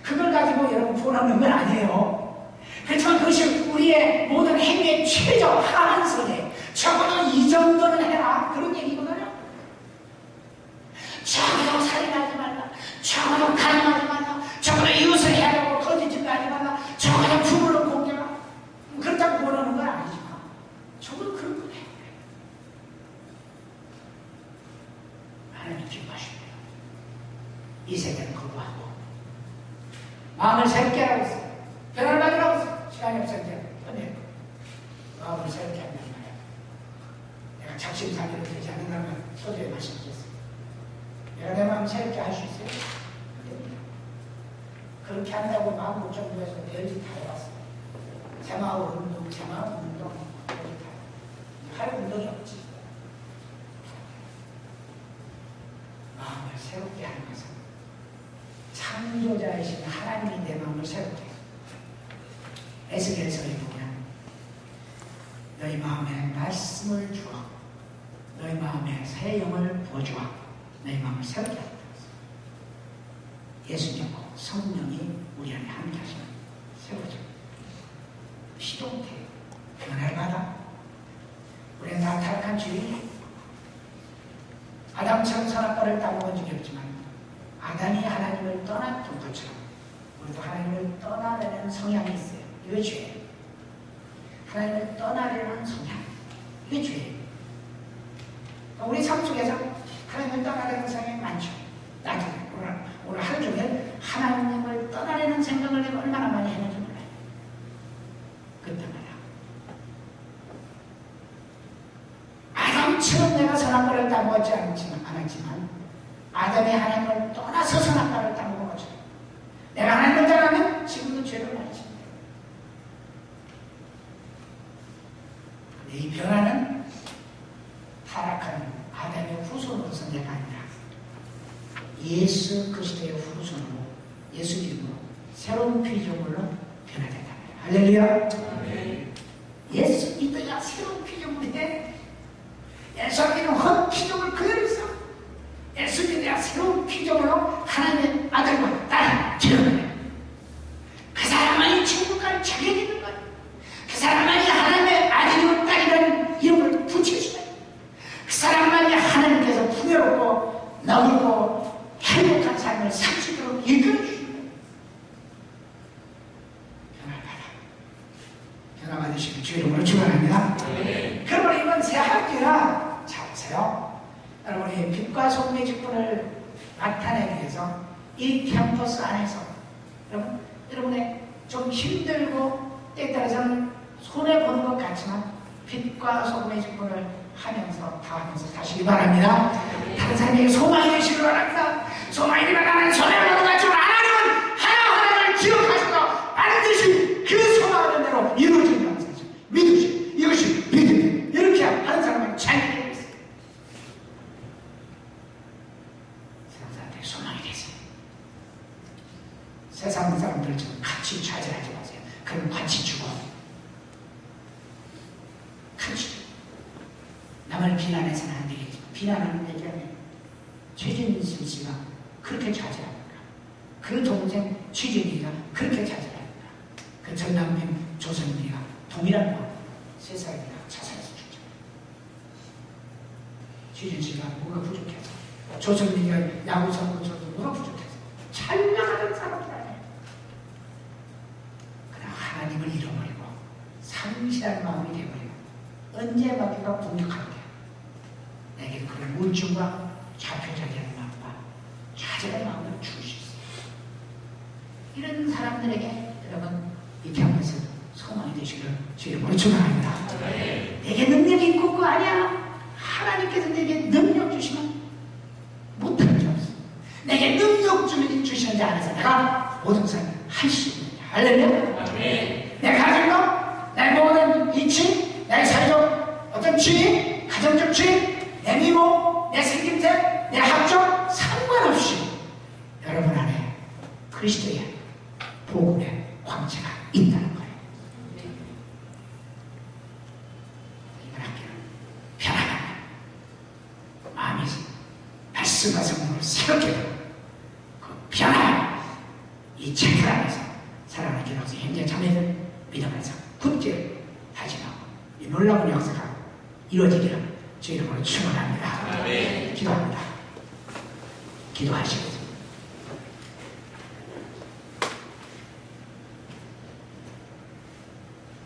그걸 가지고 여러분 구원하는 건 아니에요. 그렇지만 그것이 우리의 모든 행위의 최저 하한선에 적어도 이 정도는 해라 그런 얘기거든요. 적어도 살인하지 말라, 적어도 가늠하지 말라, 적어도 이웃을 해하려고 거짓짓을 하지 말라, 적어도 부모를 공경하라. 그렇다고 구원하는 건 아니지만 적어도 그런 건 해. 하나님 기뻐하십니다. 이 세대는 거부하고 마음을 새롭게 하라고 했어요. 변화를 받으라고 했어요. 시간이 없어요. 이제 끝내. 열심히 살기로 되지 않는다면 소주에 말씀드렸습니다. 내가 내 마음 새롭게 할 수 있어요? 안 됩니다. 그렇게 한다고 마음 못 정도해서 별짓 다 해봤어요. 새마을 운동, 새마을 운동, 별짓 다 해봤어요. 할 운동이 없지. 마음을 새롭게 하는 것은 창조자이신 하나님이 내 마음을 새롭게 해요. 에스겔서에 보면 너희 마음에 말씀을 주어 너희 마음에 새 영을 부어주어 너희 마음을 새롭게 하다. 예수님과 성령이 우리 안에 함께 하시는 새로워져. 시동태 변화를 받아. 우리는 나타난 주인이 아담처럼 선악과를 따먹은 적이 없지만 아담이 하나님을 떠났던 것처럼 우리도 하나님을 떠나려는 성향이 있어요. 이거 죄예요. 하나님을 떠나려는 성향. 이게 죄예요. 우리 삶 속에서 하나님을 떠나려는 성향이 많죠. 나중에 오늘 하루 종일 하나님을 떠나려는 생각을 내가 얼마나 많이 했는지 몰라요. 그때마다 아담처럼 내가 선악과를 따먹지 않았지만 아담이 하나님을 떠나서 선악과를 따먹은 것처럼 내가 하나님을 떠나면 지금도 죄를 많이 짓니다. 이 변화는 타락한 아담의 후손으로서 내가 아니라 예수 그리스도의 후손으로 예수 이름으로 새로운 피조물로 변화된다. 할렐루야. 예수 믿어야 새로운 피조물이 돼. 예수 믿는 헛 피조물 그대로 있어. 예수 믿어야 새로운 피조물로 하나님의 아들과 딸이 되는 거야. 그 사람만이 천국갈 자격이 있는 거야. 그 사람만이 하나님의 아들이고 딸이라는 이름을 붙일 수가 있어. 그 사람만이 하나님께서 풍요롭고 너무고 행복한 삶을 살 수 있도록 이끌어주시는 거예요. 변화받으시길 주 이름으로 축원합니다. 그러므로 이번 새 학기라 잘 보세요. 여러분이 빛과 소금의 직분을 나타내기 위해서 이 캠퍼스 안에서 여러분의 좀 힘들고 때에 따라서는 손해보는 것 같지만 빛과 소금의 직분을 하면서 다 하면서 가시기 바랍니다. 다른 사람에게 소망이 되시길 바랍니다. 소망이 되면 나는 손해보는 것 같지만 하나님은 하나하나를 기억하셔서 반드시 그 소망하는 대로 이루어진다는 사실 믿으시 이것이 믿음이 이렇게 하는 사람은 잘 되고 있어요. 세상한테 소망이 되세요. 세상 사람들처럼 같이 좌절하지 마세요. 그럼 같이 죽어. 같이 남을 비난해서는 안 되겠지만 비난하는 얘기하면 최진실 씨가 그렇게 좌절합니까? 그 동생 취진이가 그렇게 좌절합니까? 그 전남편 조선미가 동일한 마음 세상이가 자살해서 죽죠. 취진 씨가 뭐가 부족해서 조선미가 야구 선수로 뭐가 부족해서 잘 나가는 사람들 아니에요. 그냥 하나님을 잃어버리고 상실한 마음이 되어버리고 언제 받기가 공격하게 내게 그런 우울증과 좌표자기 하는 마음과 좌절의 마음을 줄 수 있어요. 이런 사람들에게 여러분 이 병에서 소망이 되시기를 주님으로 축원합니다. 내게 능력이 있고 그거 아니야. 하나님께서 내게 능력 주시면 못하는 줄 없어. 내게 능력 주시는 자 안에서 내가 모든 삶을 할 수 있는 자. 할렐루야. 내 가정과 내 모든 이치 내 사회적 어떤 지위 가정적 지위 내 미모 내 생김새 내 학적 상관없이 여러분 안에 그리스도의 복음의 광채가 있다는 거예요. 이번 학기는 편안한 마음이 말씀과 성령을 새롭게 그 편안한 이 체크 안에서 살아가기 위해서 현재 자매들 믿으면서 굳게 다짐하고 이 놀라운 역사가 이루어지기를 주 이름으로 축원합니다. 기도합니다. 기도하시겠습니다.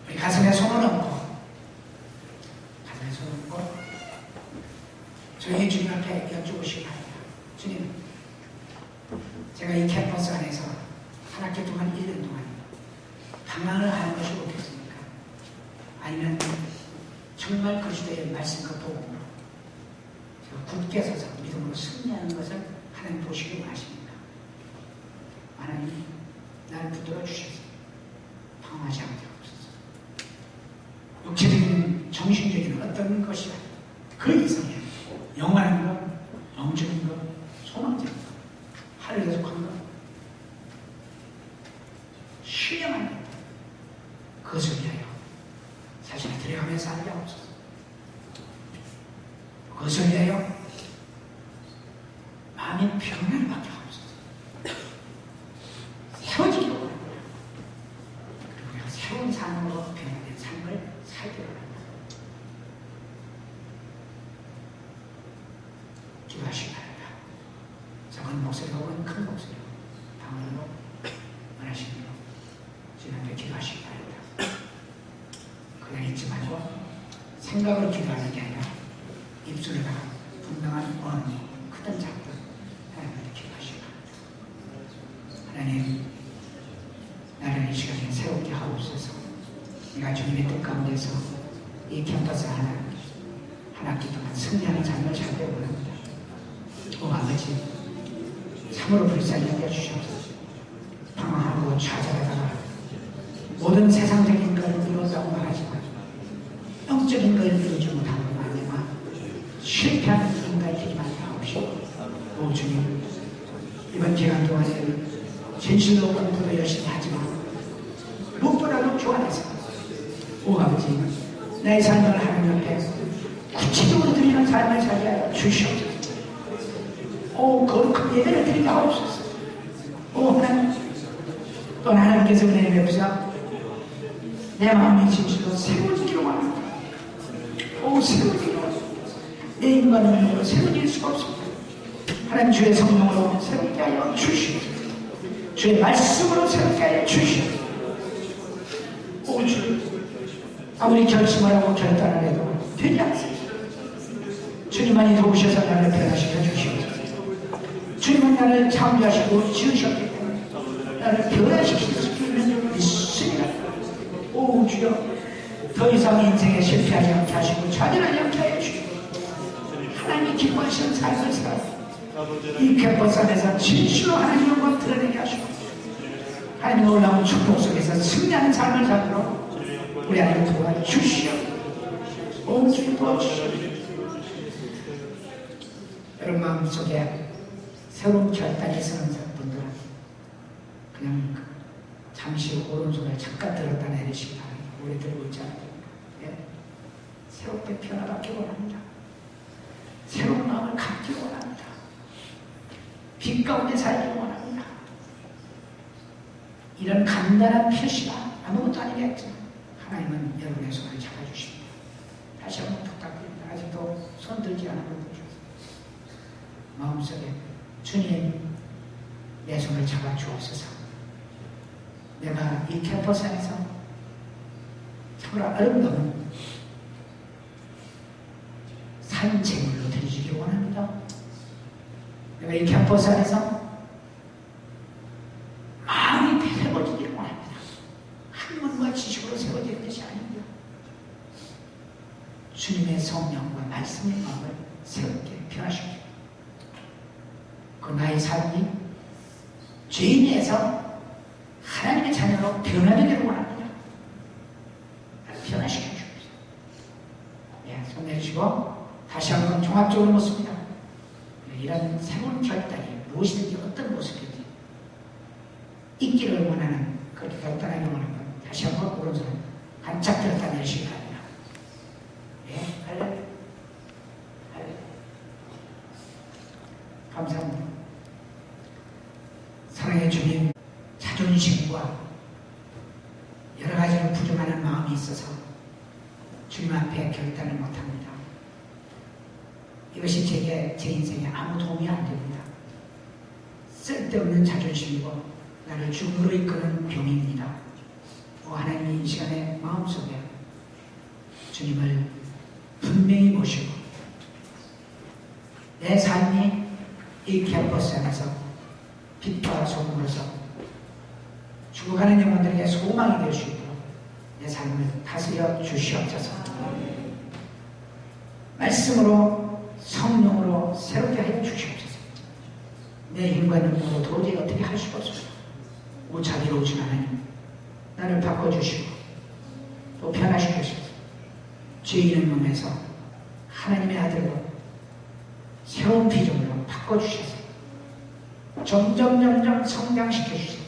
우리 가슴에 손을 얹고 조용히 주님 앞에 여쭈시기 바랍니다. 주님, 제가 이 캠퍼스 안에서 한 학기 동안 1년 동안 방황을 하는 것이 옳겠습니까? 아니면 정말 그리스도의 말씀과 복음으로 굳게 서서 믿음으로 승리하는 것을 하나님 보시기 원하십니다. 하나님 나를 붙들어 주셔서 방황하지 않게 하옵소서. 육체적인 정신적인 어떤 것이라 그 이상의 영원한 것, 영적인 것, 소망적인 것, 하늘에 속한 것, 신령한 것, 그것을 위하여 사실을 들여가며 살게 하옵소서. 그것을 위하여 마음의 평안을 받게 하옵소서. 세워지기를 원합니다. 그리고 새로운 삶으로 변화된 삶을 살기를 원합니다. 기도하시기 바랍니다. 작은 목소리가 오는 큰 목소리로 방언으로 원하시기로 주님께 기도하시기 바랍니다. 그냥 잊지 말고 생각으로 기도하는 게 아니라 입술에다가 분명한 언이 크든 작든 하나님께 기도하시기 바랍니다. 하나님, 나를 이 시간에 새롭게 하옵소서. 내가 주님의 뜻 가운데서 이 캠퍼스 한 학기 동안 승리하는 삶을 살게 원합니다. 오 아버지, 참으로 불쌍히 여겨주시옵소서. 방황하고 좌절하다가 모든 세상적인 걸 이루었다고 말하지만 영적인 걸 이루지 못하고 말미암아 실패하는 인간이 되지 말게 하옵시고, 오 주님, 이번 기간 동안에 진실로 공부도 열심히 하지만 무엇보다도 주 안에서 오 아버지, 나의 삶을 하나님 옆에 구체적으로 드리는 삶을 살게 하여 주시옵소서. 오 거룩한 예배를 드리게 하옵소서. 오 하나님, 또 하나님께서 은혜를 베푸사 내 마음이 진실로 세워지기로 합니다. 오 세워지기로 합니다. 내 인간은 세워질 수가 없습니다. 하나님 주의 성령으로 새롭게 하여 주시옵소서. 주의 말씀으로 새롭게 하여 주시옵소서. 오 주, 아무리 결심을 하고 결단을 해도 되지 않습니다. 주님만이 도우셔서 나를 변화시켜 주시옵소서. 주님은 나를 창조하시고 지으셨기 때문에 나를 변화시킬 수 있는 믿습니다. 오 주여, 더 이상 인생에 실패하지 않게 하시고 좌절하지 않게 하여 주시고 하나님이 기뻐하시는 삶을 살아 이 캠퍼스 안에서 진실로 하나님의 영광을 드러내게 하시고 하나님의 놀라운 축복 속에서 승리하는 삶을 살도록 우리 하나님 도와주시오. 오 주님 도와주시오. 여러분 마음속에 새로운 결단이 서는 분들은 그냥 잠시 오른손을 잠깐 들었다 내리시기 바랍니다. 오래 들고 있지 않아요. 예. 새롭게 변화받기 원합니다. 새로운 마음을 갖기 원합니다. 빛 가운데 살기 원합니다. 이런 간단한 표시가 아무것도 아니겠지만 하나님은 여러분의 손을 잡아주십니다. 다시 한번 부탁드립니다. 아직도 손 들지 않은 분들 중에서 마음속에 주님, 내 손을 잡아주옵소서. 내가 이 캠퍼스 안에서 참으로 아름다운 산책물로 드리시길 원합니다. 내가 이 캠퍼스 안에서 마음이 세워지길 원합니다. 학문과 지식으로 세워지는 것이 아닙니다. 주님의 성령과 말씀의 마음을 새롭게 변화시킵니다. 그 나의 삶이 죄인에서 하나님의 자녀로 변화되기를 원합니다. 변화시켜 주십시오. 예, 손 내주시고 다시 한번 종합적으로 묻습니다. 이런 새로운 결단이 무엇이든지 어떤 모습이든지 있기를 원하는 그렇게 결단하기 원하는 것 다시 한번 오른손을 반짝 들었다 내리시기 바랍니다. 예, 할렐루야. 감사합니다. 사랑의 주님, 자존심과 여러 가지로 부정하는 마음이 있어서 주님 앞에 결단을 못합니다. 이것이 제 인생에 아무 도움이 안 됩니다. 쓸데없는 자존심이고 나를 죽음으로 이끄는 병입니다. 하나님이 이 시간에 마음속에 주님을 분명히 모시고 내 삶이 이 캠퍼스 안에서 빛과 소금으로서 죽어가는 영혼들에게 소망이 될 수 있도록 내 삶을 다스려 주시옵소서. 말씀으로 성령으로 내 힘과 능력으로 도저히 어떻게 할 수가 없습니다. 우차기로우신 하나님, 나를 바꿔주시고 또 변화시키시고 죄인의 몸에서 하나님의 아들로 새로운 비전으로 바꿔주셔서 점점 성장시켜주세요.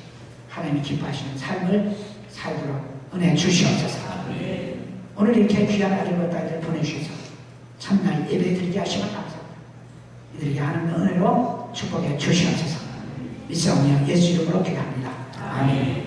하나님이 기뻐하시는 삶을 살도록 은혜 주시옵소서. 오늘 이렇게 귀한 아들과 딸들 보내주셔서 참날 예배드리게 하시면 감사합니다. 이들에게 하는 은혜로 축복해 주시옵소서. 믿사오며 예수 이름으로 기도합니다. 아멘.